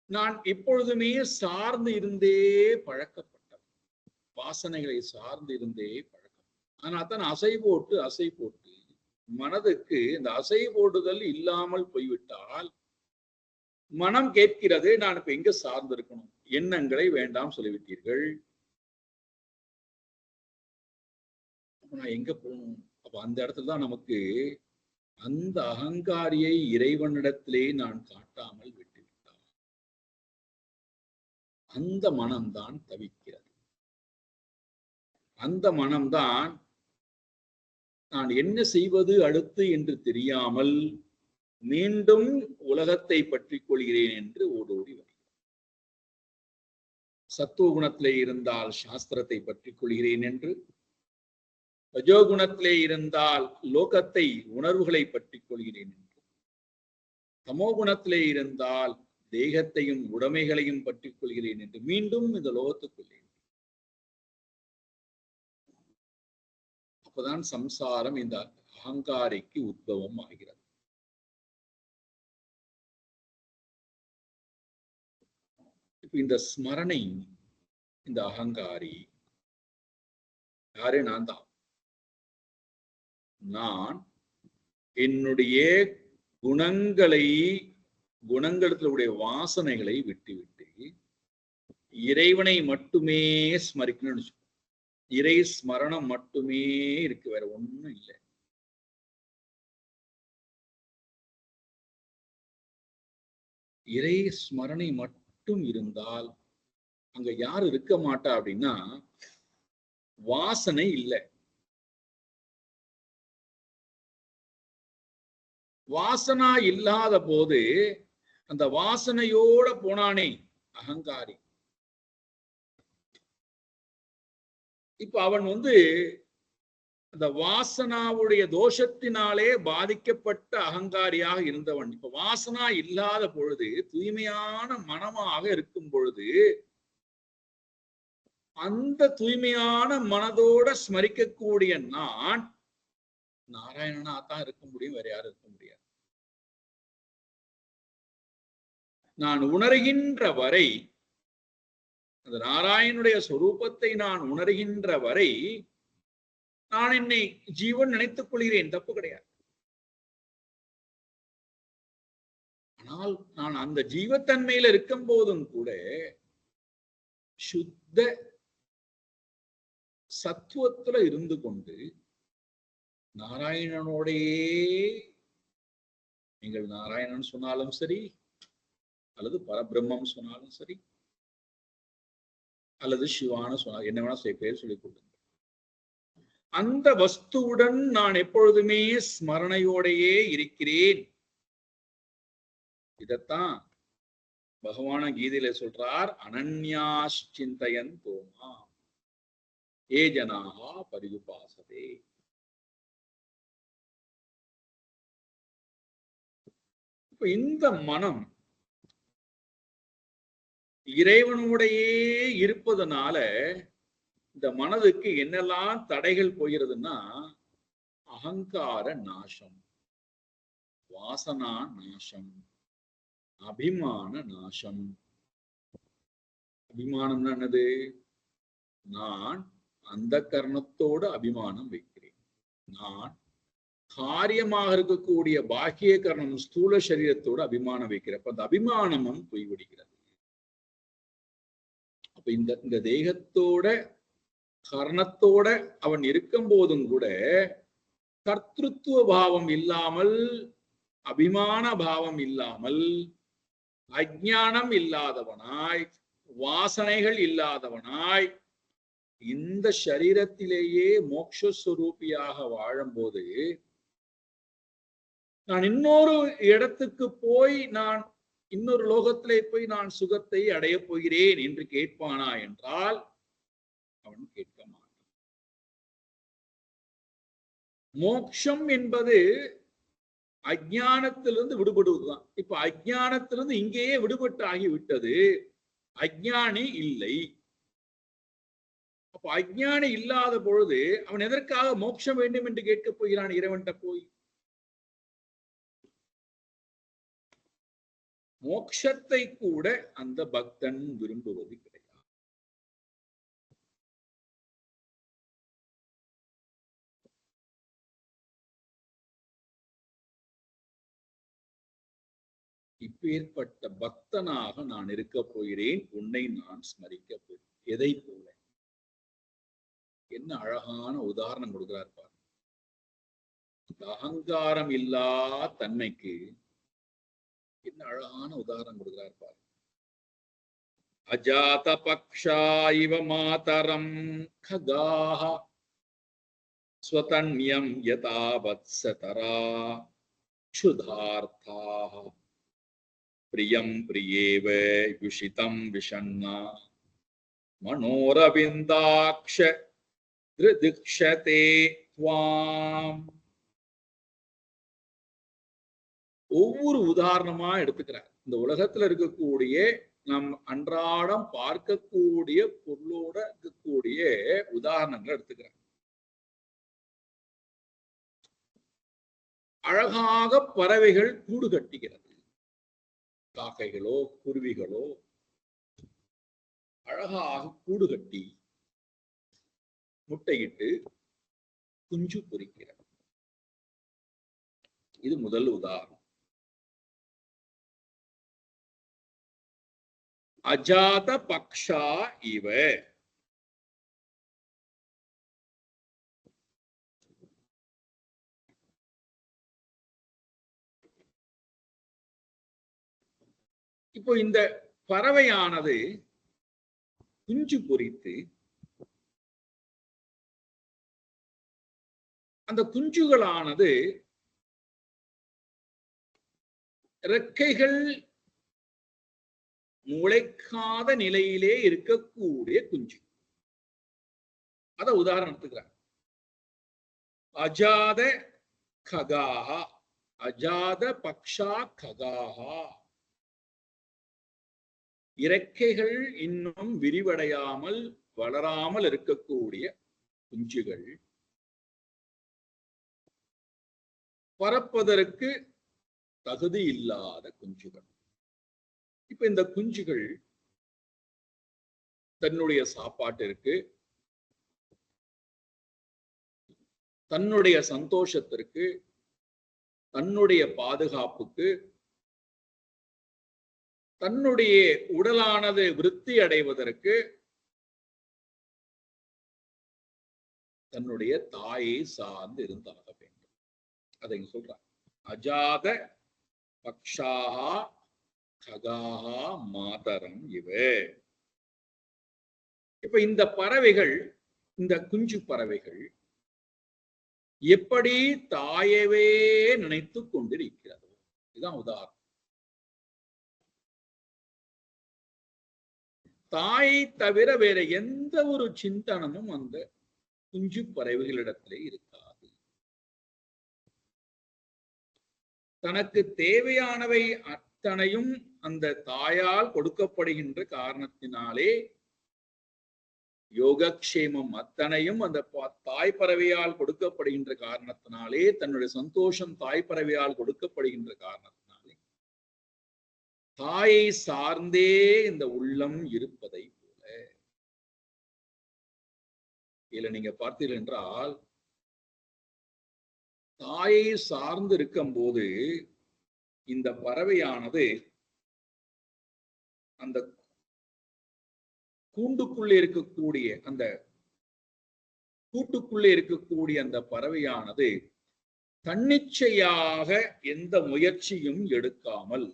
நான் எப்பொழுதுமே சார்ந்து இருந்தே பழக்கப்பட்டவன். வாசனைகளை சார்ந்து இருந்தே பழக்கம். ஆனால் தான் அசை போட்டு மனதுக்கு இந்த அசை போடுதல் இல்லாமல் போய்விட்டால் மனம் கேட்கிறது, நான் இப்ப எங்க சார்ந்து இருக்கணும்? எண்ணங்களை வேண்டாம் சொல்லிவிட்டீர்கள், நான் எங்க போகணும்? அப்ப அந்த இடத்துல தான் நமக்கு அந்த அகங்காரியை இறைவனிடத்திலே நான் காட்டாமல் விட்டுவிட்டால் அந்த மனம்தான் தவிக்கிறது. அந்த மனம்தான் நான் என்ன செய்வது அடுத்து என்று தெரியாமல் மீண்டும் உலகத்தை பற்றி கொள்கிறேன் என்று ஓடோடி வருகிறது. சத்துவகுணத்திலே இருந்தால் சாஸ்திரத்தை பற்றி கொள்கிறேன் என்று, ரஜோகுணத்திலே இருந்தால் லோகத்தை உணர்வுகளை பற்றி கொள்கிறேன் என்று, தமோகுணத்திலே இருந்தால் தேகத்தையும் உடைமைகளையும் பற்றி கொள்கிறேன் என்று மீண்டும் இந்த லோகத்துக்குள்ளே. அப்பதான் சம்சாரம் இந்த அகங்காரிக்கு உத்பவம் ஆகிறது. இப்ப இந்த ஸ்மரணை, இந்த அகங்காரி யாரு? நான் தான். நான் என்னுடைய குணங்களுடைய வாசனைகளை விட்டுவிட்டு இறைவனை மட்டுமே ஸ்மரிக்கணும்னு, இறை ஸ்மரணம் மட்டுமே இருக்கு, வேற ஒண்ணும் இல்லை. இறை ஸ்மரணை மட்டும் இருந்தால் அங்க யாரு இருக்க மாட்டா அப்படின்னா, வாசனை இல்லை. வாசனா இல்லாத போது அந்த வாசனையோட போனானே அகங்காரி, இப்ப அவன் அந்த வாசனாவுடைய தோஷத்தினாலே பாதிக்கப்பட்ட அகங்காரியாக இருந்தவன் இப்ப வாசனா இல்லாத பொழுது, தூய்மையான மனமாக இருக்கும் பொழுது, அந்த தூய்மையான மனதோட ஸ்மரிக்கக்கூடிய நான் நாராயணனா தான் இருக்க முடியும், வேற யாரும் இருக்க முடியாது. நான் உணர்கின்ற வரை, அந்த நாராயணனுடைய சொரூபத்தை நான் உணர்கின்ற வரை நான் என்னை ஜீவன் நினைத்துக் கொள்கிறேன், தப்பு கிடையாது. ஆனால் நான் அந்த ஜீவத்தன்மையில இருக்கும் போதும் கூட சுத்த சத்துவத்துல இருந்து கொண்டு நாராயணனோடையே, நீங்கள் நாராயணன் சொன்னாலும் சரி, அல்லது பரபிரம்மம் சொன்னாலும் சரி, அல்லது சிவான சொன்னால் என்ன வேணா பேர் சொல்லிக் கொடுங்க, அந்த வஸ்துவுடன் நான் எப்பொழுதுமே ஸ்மரணையோடையே இருக்கிறேன். இதத்தான் பகவான கீதையில சொல்றார், அனன்யாசிந்தயன் தோமா ஏ ஜனாஹா பரியுபாசதே. இப்ப இந்த மனம் இறைவனுடையே இருப்பதனால இந்த மனதுக்கு என்னெல்லாம் தடைகள் போகிறதுன்னா, அகங்கார நாசம், வாசனா நாசம், அபிமான நாசம். அபிமானம்னா என்னது? நான் அந்த கர்ணத்தோடு அபிமானம் வைக்கிறேன். நான் காரியமாக இருக்கக்கூடிய பாக்கிய கர்ணம் ஸ்தூல சரீரத்தோடு அபிமானம் வைக்கிறேன். அப்ப அந்த அபிமானமும் போய்விடுகிறது. அப்ப இந்த தேகத்தோட கர்ணத்தோட அவன் இருக்கும் போதும் கூட கர்த்திருவ பாவம் இல்லாமல், அபிமான பாவம் இல்லாமல், அஞ்ஞானம் இல்லாதவனாய், வாசனைகள் இல்லாதவனாய் இந்த சரீரத்திலேயே மோட்சஸ்வரூபியாக வாழும்போது, நான் இன்னொரு இடத்துக்கு போய், நான் இன்னொரு லோகத்திலே போய் நான் சுகத்தை அடையப் போகிறேன் என்று கேட்பானா என்றால் அவன் கேட்க மாட்டான். மோட்சம் என்பது அஞ்ஞானத்திலிருந்து விடுபடுவதுதான். இப்ப அஞ்ஞானத்திலிருந்து இங்கேயே விடுபட்டு ஆகிவிட்டது, அஞ்ஞானி இல்லை. அப்ப அஞ்ஞானி இல்லாத பொழுது அவன் எதற்காக மோட்சம் வேண்டும் என்று கேட்கப் போகிறான் இறைவன்கிட்ட போய்? மோட்சத்தை கூட அந்த பக்தன் விரும்புவது கிடையாது. இப்பேற்பட்ட பக்தனாக நான் இருக்க போகிறேன், உன்னை நான் ஸ்மரிக்க போகிறேன். எதை போல? என்ன அழகான உதாரணம் கொடுக்கிறார் பாரு. அகங்காரம் இல்லா தன்மைக்கு என்ன அழகான உதாரணம் கொடுக்கிறார் பாரு. அஜாத பக்ஷா இவ மாதரம் ககாஹ ஸ்வதன்யம் யதா வத்சதரா க்ஷுதார்த்தாஹ பிரியம் பிரியேவ யுஷிதம் விஷண்ணா மனோரவிந்தாக்ஷ திருதிக்ஷதே த்வாம். ஒவ்வொரு உதாரணமா எடுத்துக்கிறார். இந்த உலகத்துல இருக்கக்கூடிய நம் அன்றாடம் பார்க்கக்கூடிய பொருளோட இருக்கக்கூடிய உதாரணங்களை எடுத்துக்கிறார். அழகாக பறவைகள் கூடு கட்டுகிறது. காக்கைகளோ குருவிகளோ அழகாக கூடு கட்டி முட்டையிட்டு குஞ்சு பொரிக்கிறது. இது முதல் உதாரணம். அஜாத பக்ஷா இவ. இப்போ இந்த பறவையானது குஞ்சு பொரித்து அந்த குஞ்சுகளானது இறக்கைகள் முளைக்காத நிலையிலே இருக்கக்கூடிய குஞ்சு. அத உதாரணத்துக்கு அஜாத ககாஹா, அஜாத பக்ஷா ககாஹா. இறக்கைகள் இன்னும் விரிவடையாமல் வளராமல் இருக்கக்கூடிய குஞ்சுகள், பறப்பதற்கு தகுதி இல்லாத குஞ்சுகள். இப்ப இந்த குஞ்சுகள் தன்னுடைய சாப்பாட்டிற்கு, தன்னுடைய சந்தோஷத்திற்கு, தன்னுடைய பாதுகாப்புக்கு, தன்னுடைய உடலானது விருத்தி அடைவதற்கு தன்னுடைய தாயை சார்ந்து இருந்தாக வேண்டும். அதை சொல்றார். அஜாத பக்ஷாஹா ககாஹா மாதரம் இவ. இப்ப இந்த பறவைகள், இந்த குஞ்சு பறவைகள் எப்படி தாயவே நினைத்து கொண்டிருக்கிறது. இதுதான் உதாரணம். தாயை தவிர வேற எந்த ஒரு சிந்தனமும் அந்த குஞ்சு பறவைகளிடத்திலே இருக்காது. தனக்கு தேவையானவை அத்தனையும் அந்த தாயால் கொடுக்கப்படுகின்ற காரணத்தினாலே, யோகக்ஷேமம் அத்தனையும் அந்த தாய் பறவையால் கொடுக்கப்படுகின்ற காரணத்தினாலே, தன்னுடைய சந்தோஷம் தாய் பறவையால் கொடுக்கப்படுகின்ற காரணத்தினாலே, தாயை சார்ந்தே இந்த உள்ளம் இருப்பதை போல. இதுல நீங்க பார்த்தீர்கள் என்றால், தாயை சார்ந்து இருக்கும் போது இந்த பறவையானது அந்த கூண்டுக்குள்ளே இருக்கக்கூடிய, அந்த கூட்டுக்குள்ளே இருக்கக்கூடிய அந்த பறவையானது தன்னிச்சையாக எந்த முயற்சியும் எடுக்காமல்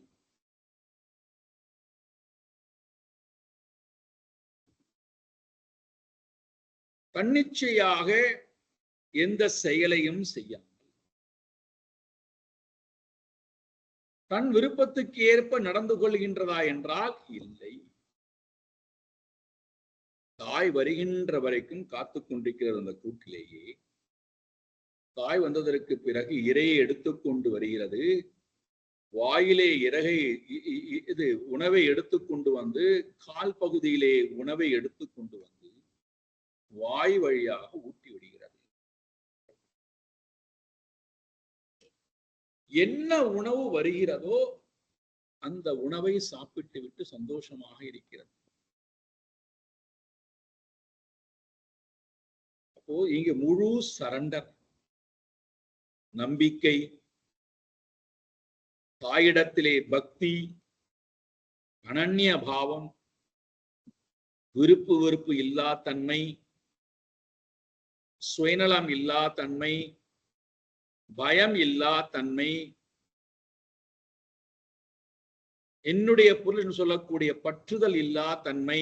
தன்னிச்சையாக எந்த செயலையும் செய்யாமல் தன் விருப்பத்துக்கு ஏற்ப நடந்து கொள்கின்றதா என்றால் இல்லை. தாய் வருகின்ற வரைக்கும் காத்து கொண்டிருக்கிறது அந்த கூட்டிலேயே. தாய் வந்ததற்கு பிறகு இரையை எடுத்துக்கொண்டு வருகிறது. வாயிலே உணவை எடுத்துக்கொண்டு வந்து, கால் பகுதியிலே உணவை எடுத்துக்கொண்டு வந்து வாய் வழியாக ஊட்டி விடுகிறது. என்ன உணவு வருகிறதோ அந்த உணவை சாப்பிட்டு விட்டு சந்தோஷமாக இருக்கிறது. அப்போ இங்க முழு சரண்டர், நம்பிக்கை, தாயிடத்திலே பக்தி, அனன்ய பாவம், விருப்பு வெறுப்பு இல்லா தன்மை, சுயநலம் இல்லா தன்மை, பயம் இல்லா தன்மை, என்னுடைய பொருள் என்று சொல்லக்கூடிய பற்றுதல் இல்லா தன்மை,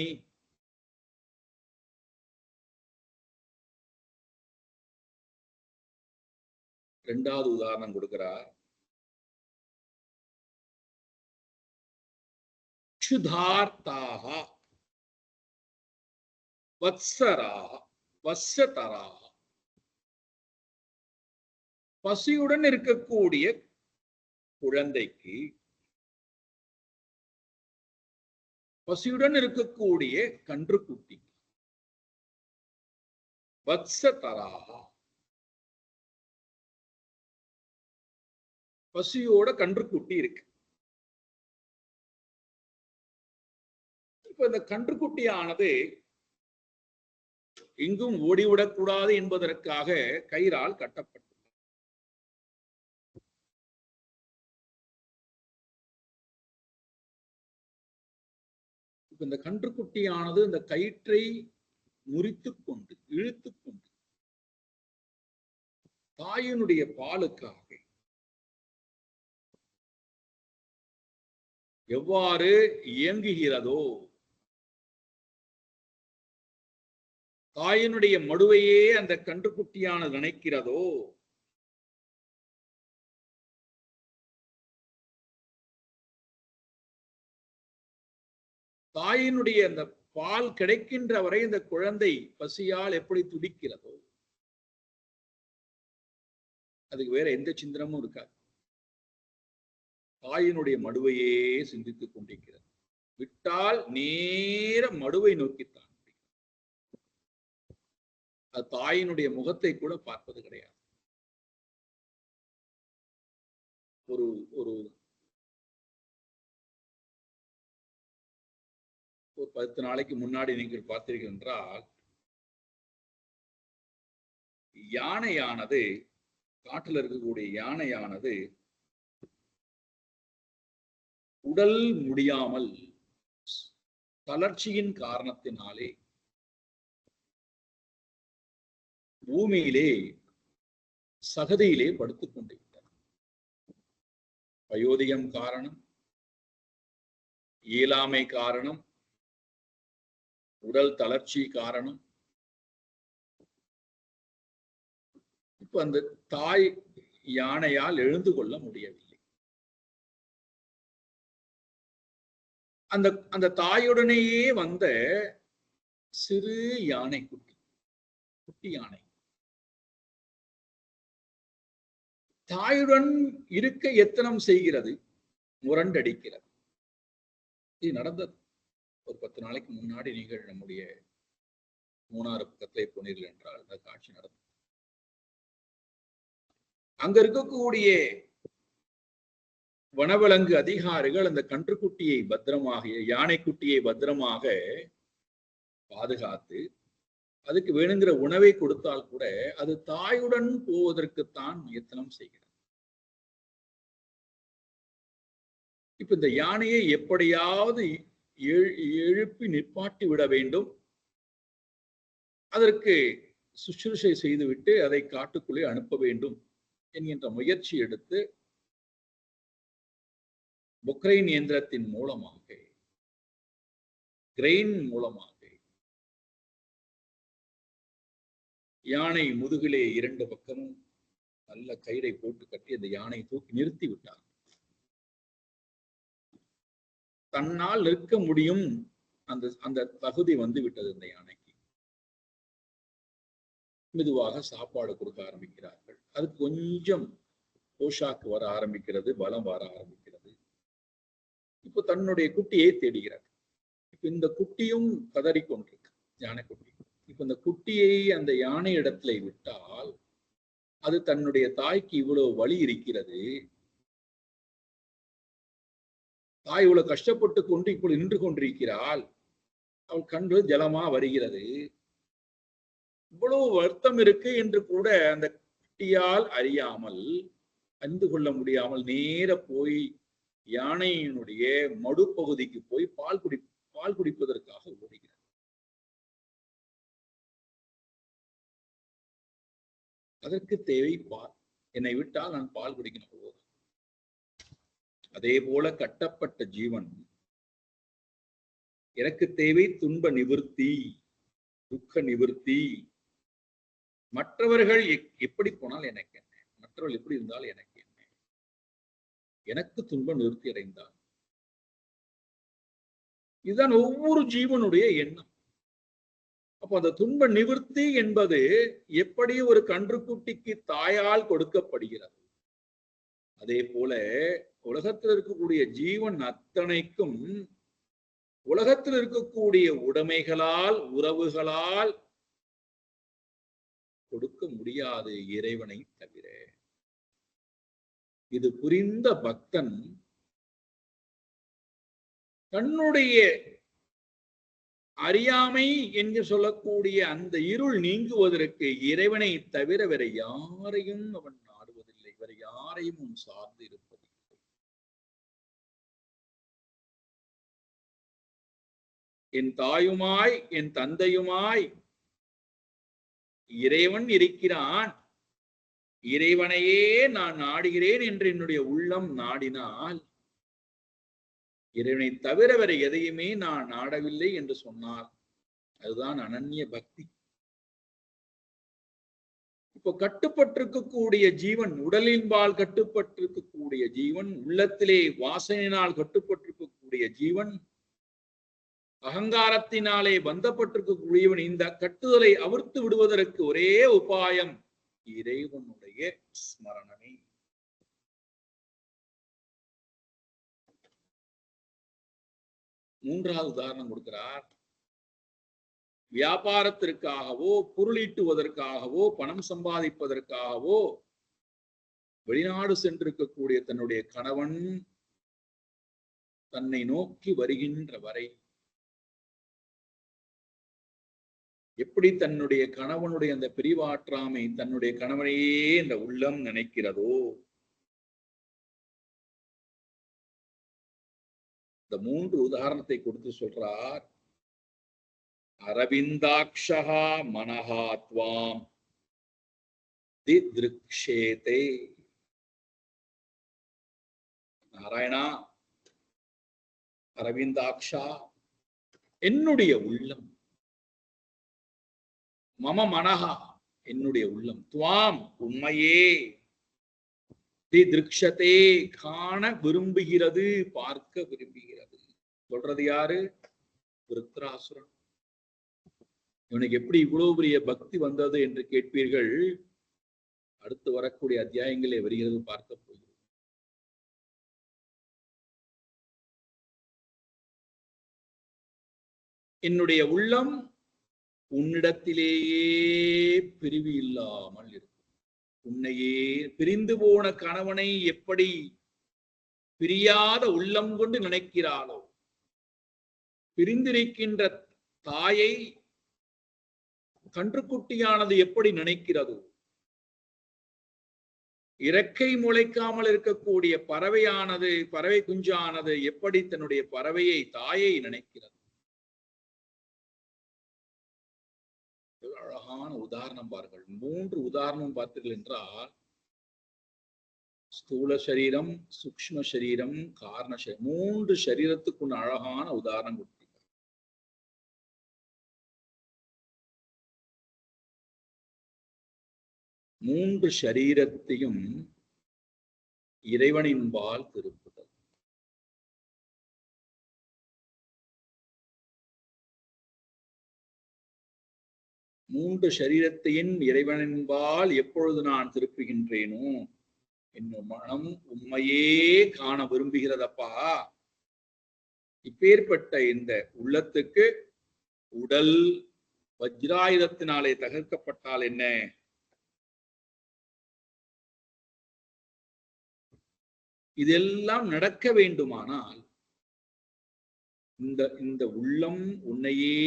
இரண்டாவது உதாரணம் கொடுக்கிறார். க்ஷுதார்த்தாக வத்சராக வத்சதராக, பசியுடன் இருக்கக்கூடிய குழந்தைக்கு, பசியுடன் இருக்கக்கூடிய கன்றுக்குட்டி, வத்சதராக, பசியோட கன்றுக்குட்டி இருக்கு. இப்ப இந்த கன்றுக்குட்டியானது எங்கும் ஓடிவிடக்கூடாது என்பதற்காக கயிறால் கட்டப்பட்டது. இப்ப இந்த கன்றுக்குட்டியானது இந்த கயிற்றை முறித்துக் கொண்டு இழுத்துக் கொண்டு தாயினுடைய பாலுக்காக எவ்வாறு இயங்குகிறதோ, தாயினுடைய மடுவையே அந்த கன்றுக்குட்டியானது நினைக்கிறதோ, தாயினுடைய அந்த பால் கிடைக்கின்ற வரை இந்த குழந்தை பசியால் எப்படி துடிக்கிறதோ, அதுக்கு வேற எந்த சிந்தனமும் இருக்காது. தாயினுடைய மடுவையே சிந்தித்துக் கொண்டிருக்கிறது. விட்டால் நேர மடுவை நோக்கித்தான். அது தாயினுடைய முகத்தை கூட பார்ப்பது கிடையாது. ஒரு ஒரு 10 நாளைக்கு முன்னாடி நீங்கள் பார்த்தீர்கள் என்றால், யானையானது, காட்டில் இருக்கக்கூடிய யானையானது உடல் முடியாமல் தளர்ச்சியின் காரணத்தினாலே பூமியிலே சகதியிலே படுத்துக் கொண்டிருக்கிறது. வயோதிகம் காரணம், இயலாமை காரணம், உடல் தளர்ச்சி காரணம். இப்ப அந்த தாய் யானையால் எழுந்து கொள்ள முடியவில்லை. அந்த அந்த தாயுடனேயே வந்த சிறு யானை குட்டி, குட்டி யானை தாயுடன் இருக்க எத்தனம் செய்கிறது, முரண்டடிக்கிறது. இது நடந்தது. ஒரு 10 நாளைக்கு முன்னாடி நீங்கள் நம்முடைய மூணாறு பக்கத்திலே போனீர்கள் என்றால் அந்த காட்சி நடந்தது. அங்க இருக்கக்கூடிய வனவிலங்கு அதிகாரிகள் அந்த கன்றுக்குட்டியை பத்திரமாக, யானைக்குட்டியை பத்திரமாக பாதுகாத்து அதுக்கு வேணுங்கிற உணவை கொடுத்தால் கூட அது தாயுடன் போவதற்குத்தான் முயற்சனம் செய்கிறது. இப்ப இந்த யானையை எப்படியாவது எழுப்பி நிற்பாட்டி விட வேண்டும், அதற்கு சுற்றுச்சை செய்துவிட்டு அதை காட்டுக்குள்ளே அனுப்ப வேண்டும் என்கின்ற முயற்சி எடுத்து பொக்ரைன் இயந்திரத்தின் மூலமாக, கிரெயின் மூலமாக யானை முதுகிலே 2 பக்கமும் நல்ல கயிறை போட்டு கட்டி அந்த யானை தூக்கி நிறுத்தி விட்டார். தன்னால் நிற்க முடியும் அந்த அந்த தகுதி வந்து விட்டது இந்த யானைக்கு. மெதுவாக சாப்பாடு கொடுக்க ஆரம்பிக்கிறார்கள். அது கொஞ்சம் போஷாக்கு வர ஆரம்பிக்கிறது, பலம் வர ஆரம்பிக்கிறது. இப்போ தன்னுடைய குட்டியை தேடுகிறது. இப்ப இந்த குட்டியும் கதறிக்கொண்டிருக்கு, யானை குட்டி. இப்ப இந்த குட்டியை அந்த யானை இடத்துல விட்டால் அது தன்னுடைய தாய்க்கு இவ்வளவு வலி இருக்கிறது, தாய் இவ்வளவு கஷ்டப்பட்டு கொண்டு இப்பொழுது நின்று கொண்டிருக்கிறாள், அவள் கண்டு ஜலமா வருகிறது, இவ்வளவு வருத்தம் இருக்கு என்று கூட அந்த குட்டியால் அறியாமல், அறிந்து கொள்ள முடியாமல் நேர போய் யானையினுடைய மடுப்பகுதிக்கு போய் பால் குடிப்பதற்காக ஓடுகிறார். அதற்கு தேவை பால். என்னை விட்டால் நான் பால் குடிக்கணும். அதே போல கட்டப்பட்ட ஜீவன், எனக்கு தேவை துன்ப நிவர்த்தி, துக்க நிவர்த்தி. மற்றவர்கள் எப்படி போனால் எனக்கு என்ன, மற்றவர்கள் எப்படி இருந்தால் எனக்கு என்ன, எனக்கு துன்ப நிவர்த்தி அடைந்தால். இதுதான் ஒவ்வொரு ஜீவனுடைய எண்ணம். அப்போ அந்த துன்ப நிவர்த்தி என்பது எப்படி ஒரு கன்றுக்குட்டிக்கு தாயால் கொடுக்கப்படுகிறது, அதே போல உலகத்தில் இருக்கக்கூடிய ஜீவன் அத்தனைக்கும் உலகத்தில் இருக்கக்கூடிய உடைமைகளால் உறவுகளால் கொடுக்க முடியாது இறைவனை தவிர. இது புரிந்த பக்தன் தன்னுடைய அறியாமை என்று சொல்லக்கூடிய அந்த இருள் நீங்குவதற்கு இறைவனை தவிர வேற யாரையும் அவன் நாடுவதில்லை, வேற யாரையும் அவன் சார்ந்து இருப்பதில்லை. என் தாயுமாய் என் தந்தையுமாய் இறைவன் இருக்கிறான், இறைவனையே நான் நாடுகிறேன் என்று என்னுடைய உள்ளம் நாடினால், இறைவனை தவிர வேற எதையுமே நான் நாடவில்லை என்று சொன்னார். அதுதான் அனன்ய பக்தி. இப்போ கட்டுப்பட்டிருக்கக்கூடிய ஜீவன், உடலின்பால் கட்டுப்பட்டிருக்கக்கூடிய ஜீவன், உள்ளத்திலே வாசனையினால் கட்டுப்பட்டிருக்கக்கூடிய ஜீவன், அகங்காரத்தினாலே பந்தப்பட்டிருக்கக்கூடியவன், இந்த கட்டுதலை அவிர்த்து விடுவதற்கு ஒரே உபாயம் இறைவனுடைய ஸ்மரணமே. மூன்றாவது உதாரணம் கொடுக்கிறார். வியாபாரத்திற்காகவோ பொருளீட்டுவதற்காகவோ பணம் சம்பாதிப்பதற்காகவோ வெளிநாடு சென்றிருக்கக்கூடிய தன்னுடைய கணவன் தன்னை நோக்கி வருகின்ற வரை எப்படி தன்னுடைய கணவனுடைய அந்த பிரிவாற்றாமை தன்னுடைய கணவனையே இந்த உள்ளம் நினைக்கிறதோ, இந்த மூன்று உதாரணத்தை கொடுத்து சொல்றார். அரவிந்தாக்ஷா மனஹாத்வாம் தித்ருக்ஷேதே. நாராயணா, அரவிந்தாக்ஷா என்னுடைய உள்ளம், மம மனஹா என்னுடைய உள்ளம், துவாம் உண்மையே, தித்ருக்ஷதே காண விரும்புகிறது, பார்க்க விரும்புகிறது. சொல்றது யாரு? விருத்ராசுரன். இவனுக்கு எப்படி இவ்வளவு பெரிய பக்தி வந்தது என்று கேட்பீர்கள். அடுத்து வரக்கூடிய அத்தியாயங்களே வருகிறது, பார்க்க போகிறோம். என்னுடைய உள்ளம் உன்னிடத்திலேயே பிரிவு இல்லாமல் இருக்கும். உன்னையே பிரிந்து போன கணவனை எப்படி பிரியாத உள்ளம் கொண்டு நினைக்கிறாளோ, பிரிந்திருக்கின்ற தாயை கன்றுக்குட்டியானது எப்படி நினைக்கிறதோ, இறக்கை முளைக்காமல் இருக்கக்கூடிய பறவையானது, பறவை குஞ்சானது எப்படி தன்னுடைய பறவையை தாயை நினைக்கிறது. அழகான உதாரணம் பாருங்கள். மூன்று உதாரணம் பார்த்தீர்கள் என்றால், ஸ்தூல சரீரம், சூக்ஷ்ம சரீரம், காரண சரீரம், மூன்று சரீரத்துக்கு அழகான உதாரணம் கொடுத்தீங்க. மூன்று சரீரத்தையும் இறைவனின்பால் திருப்புதல். மூன்று சரீரத்தையும் இறைவனின்பால் எப்பொழுது நான் திருப்புகின்றேனோ, என்னும் மனம் உண்மையே காண விரும்புகிறதப்பா. இப்பேற்பட்ட இந்த உள்ளத்துக்கு உடல் வஜ்ராயுதத்தினாலே தகர்க்கப்பட்டால் என்ன, இதெல்லாம் நடக்க வேண்டுமானால் இந்த உள்ளம் உன்னையே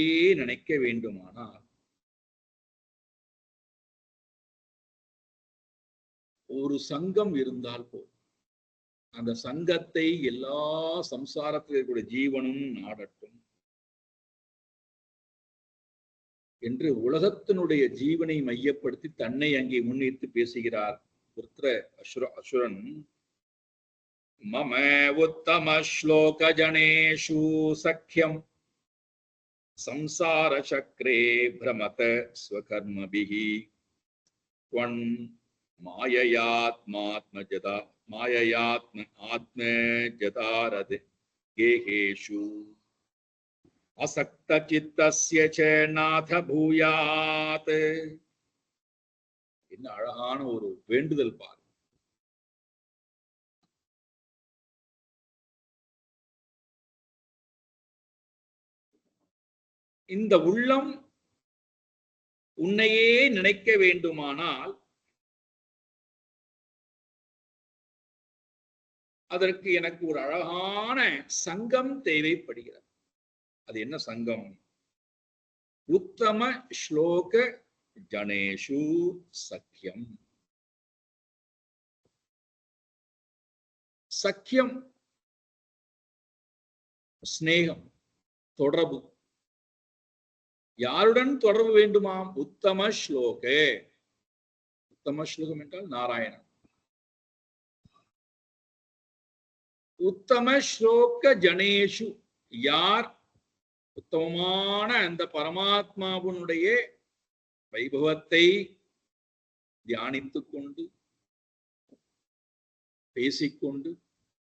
நினைக்க வேண்டுமானால் ஒரு சங்கம் இருந்தால் போதும். அந்த சங்கத்தை எல்லா சம்சாரத்தில் இருக்கக்கூடிய ஜீவனும் நாடட்டும் என்று உலகத்தினுடைய ஜீவனை மையப்படுத்தி தன்னை அங்கே முன்னிறுத்தி பேசுகிறார் அசுரன். மம உத்தம ஸ்லோக ஜனேஷு சக்கியம் சம்சார சக்ரே பிரமத ஸ்வகர்மபிஹி த்வன் மாயயாத்மாத்ம ஜதாரத் கேஹேஷு அசக்த சித்தஸ்ய ச நாத பூயாத். என்ன அழகான ஒரு வேண்டுதல் பாரு. இந்த உள்ளம் உன்னையே நினைக்க வேண்டுமானால் அதற்கு எனக்கு ஒரு அழகான சங்கம் தேவைப்படுகிறது. அது என்ன சங்கம்? உத்தம ஸ்லோக ஜனேஷு சக்கியம். சக்கியம் ஸ்நேகம், தொடர்பு. யாருடன் தொடர்பு வேண்டுமாம்? உத்தம ஸ்லோக. உத்தம ஸ்லோகம் என்றால் நாராயணன். உத்தம ஸ்லோக ஜனேஷு, யார் உத்தமமான அந்த பரமாத்மாவுடைய வைபவத்தை தியானித்துக் கொண்டு பேசிக்கொண்டு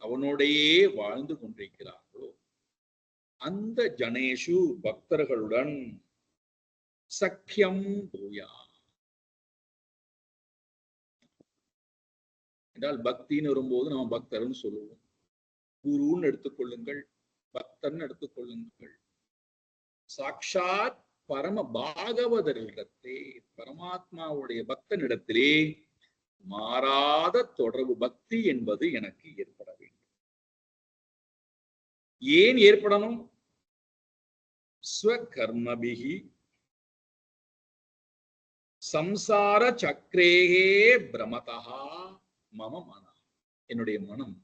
அவனோடையே வாழ்ந்து கொண்டிருக்கிறார்களோ அந்த ஜனேஷு பக்தர்களுடன் சக்கியம் பூயா என்றால் பக்தின்னு வரும்போது நம்ம பக்தர்னு சொல்லுவோம். குருன்னு எடுத்துக்கொள்ளுங்கள், பக்தர்னு எடுத்துக்கொள்ளுங்கள். சாட்சாத் பரம பாகவதரிடத்தே, பரமாத்மாவுடைய பக்தனிடத்திலே மாறாத தொடர்பு பக்தி என்பது எனக்கு ஏற்பட வேண்டும். ஏன் ஏற்படணும்? ஸ்வகர்மபிஹி சம்சார சக்ரேகே பிரமதா மம மன. என்னுடைய மனம்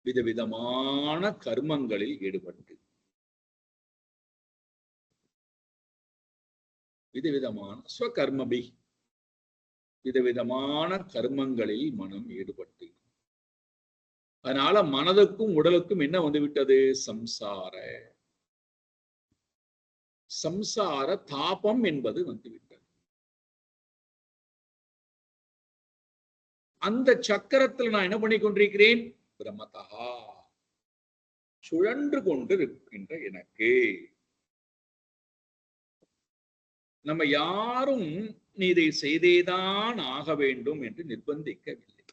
விதவிதமான கர்மங்களில் ஈடுபட்டு விதவிதமான ஸ்வகர்மபி விதவிதமான கர்மங்களில் மனம் ஈடுபட்டு, அதனால மனதுக்கும் உடலுக்கும் என்ன வந்துவிட்டது? சம்சார தாபம் என்பது வந்துவிட்டது. அந்த சக்கரத்தில் நான் என்ன பண்ணி கொண்டிருக்கிறேன்? பிரமதா, சுழன்று கொண்டு இருக்கின்ற எனக்கு. நம்ம யாரும் நீ இதை செய்தேதான் ஆக வேண்டும் என்று நிர்பந்திக்கவில்லை.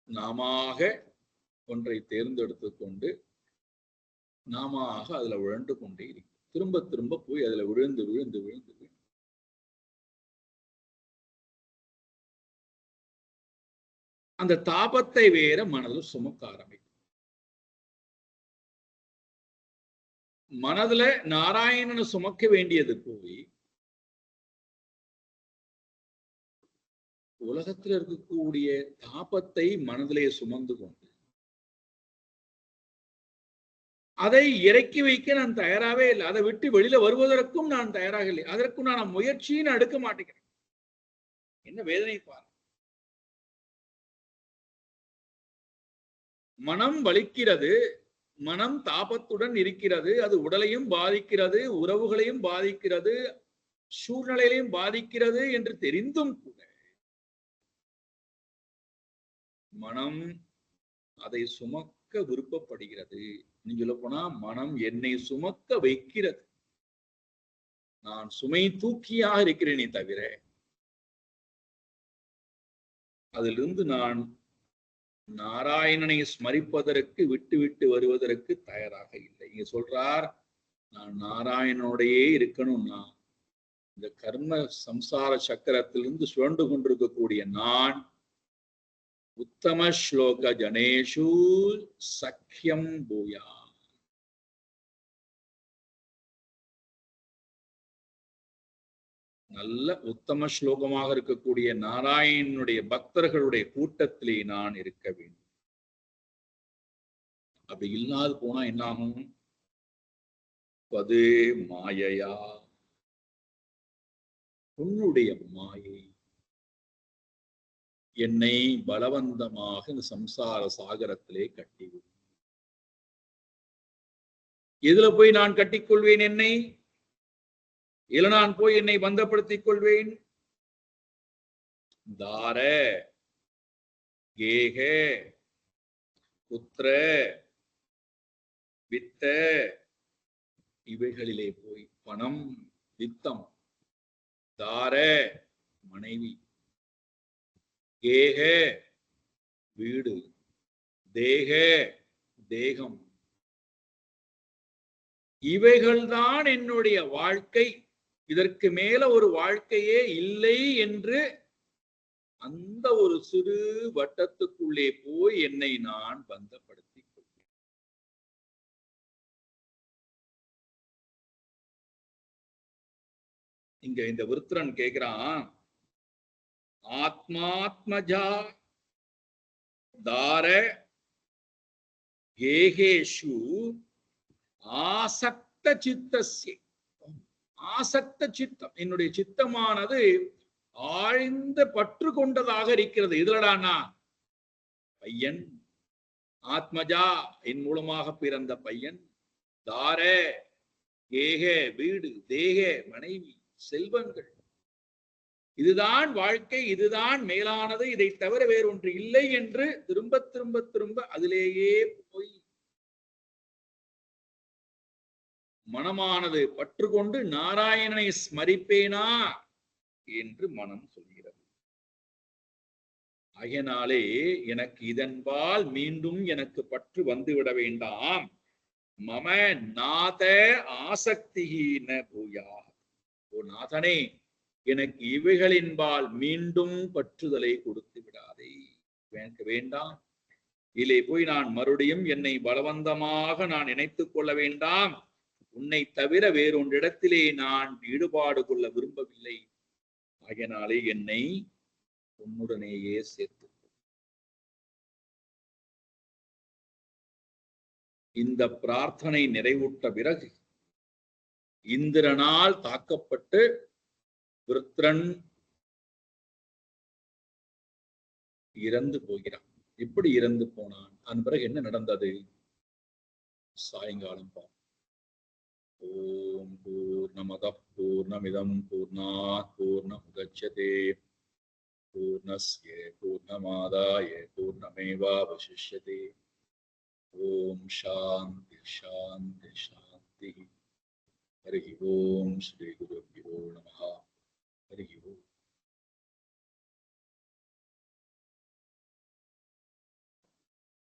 நாமாக ஒன்றை தேர்ந்தெடுத்துக் கொண்டு நாமாக அதுல விழுந்து கொண்டே இருக்கு. திரும்ப திரும்ப போய் அதுல விழுந்து விழுந்து விழுந்து விழுந்து அந்த தாபத்தை வேற மனதில் சுமக்க ஆரம்பிக்கும். மனதுல நாராயணனை சுமக்க வேண்டியது போய் உலகத்தில் இருக்கக்கூடிய தாபத்தை மனதிலே சுமந்து கொண்டு அதை இறக்கி வைக்க நான் தயாராகவே இல்லை. அதை விட்டு வெளியில வருவதற்கும் நான் தயாராக இல்லை. அதற்கும் நான் முயற்சியும் எடுக்க மாட்டேங்கிறேன். என்ன வேதனை பாரு. மனம் வலிக்கிறது, மனம் தாபத்துடன் இருக்கிறது. அது உடலையும் பாதிக்கிறது, உறவுகளையும் பாதிக்கிறது, சூழ்நிலையிலையும் பாதிக்கிறது என்று தெரிந்தும் கூட மனம் அதை சுமக்க விருப்பப்படுகிறது. நீங்க சொல்ல போனா மனம் என்னை சுமக்க வைக்கிறது. நான் சுமை தூக்கியாக இருக்கிறேனே தவிர அதிலிருந்து நான் நாராயணனை ஸ்மரிப்பதற்கு விட்டு விட்டு வருவதற்கு தயாராக இல்லை. இங்க சொல்றார், நான் நாராயணனோடையே இருக்கணும்னா இந்த கர்ம சம்சார சக்கரத்திலிருந்து சுழண்டு கொண்டிருக்கக்கூடிய நான் உத்தம ஸ்லோக ஜனேஷு சக்கியம் பூயா. நல்ல உத்தம ஸ்லோகமாக இருக்கக்கூடிய நாராயணனுடைய பக்தர்களுடைய கூட்டத்திலே நான் இருக்க வேண்டும். அப்படி இல்லாது போனா என்னாகும்? பது மாயையா, உன்னுடைய மாயை என்னை பலவந்தமாக இந்த சம்சார சாகரத்திலே கட்டிவிடும். எதுல போய் நான் கட்டிக்கொள்வேன் என்னை? இல்ல நான் போய் என்னை பந்தப்படுத்திக் கொள்வேன்? தார, கேக, புத்திர, வித்த, இவைகளிலே போய் பணம், வித்தம், தார மனைவி, கேக வீடு, தேக தேகம், இவைகள்தான் என்னுடைய வாழ்க்கை, இதற்கு மேல ஒரு வாழ்க்கையே இல்லை என்று அந்த ஒரு சிறு வட்டத்துக்குள்ளே போய் என்னை நான் பந்தப்படுத்திக் கொள்வேன். இங்க இந்த விருத்திரன் கேட்கிறான், ஆத்மாத்மஜா தார கேகேஷு ஆசக்த சித்தஸ்ய. ஆசக்த சித்தம், என்னுடைய சித்தமானது ஆழ்ந்த பற்று கொண்டதாக இருக்கிறது. இதுலடானா பையன், ஆத்மஜா என் மூலமாக பிறந்த பையன், தார கேக வீடு, தேக மனைவி, செல்வங்கள், இதுதான் வாழ்க்கை, இதுதான் மேலானது, இதை தவிர வேறொன்று இல்லை என்று திரும்ப திரும்ப திரும்ப அதிலேயே போய் மனமானது பற்று கொண்டு நாராயணனை ஸ்மரிப்பேனா என்று மனம் சொல்கிறது. ஆகையினாலே எனக்கு இதன்பால் மீண்டும் எனக்கு பற்று வந்துவிட வேண்டாம். மம நாத ஆசக்திஹீன பூயா. ஓ நாதனே, எனக்கு இவைகளின்பால் மீண்டும் பற்றுதலை கொடுத்து விடாதே, எனக்கு வேண்டாம். இதிலே போய் நான் மறுபடியும் என்னை பலவந்தமாக நான் நினைத்துக் கொள்ள வேண்டாம். உன்னை தவிர வேறொன்றிடத்திலே நான் ஈடுபாடு கொள்ள விரும்பவில்லை. ஆகையினாலே என்னை உன்னுடனேயே சேர்த்து. இந்த பிரார்த்தனை நிறைவுற்ற பிறகு இந்திரனால் தாக்கப்பட்டு விருத்திரன் இறந்து போகிறான். எப்படி இறந்து போனான்? அதன் பிறகு என்ன நடந்தது? சாயங்காலம் பார்ப்போம். ஓம் பூர்ணமதః பூர்ணமிதம் பூர்ணாத் பூர்ணமுதச்யதே பூர்ணஸ்ய பூர்ணமாதாய பூர்ணமேவாவசிஷ்யதே. ஓம் சாந்தி சாந்தி சாந்தி. ஹரி ஓம் ஸ்ரீ குரு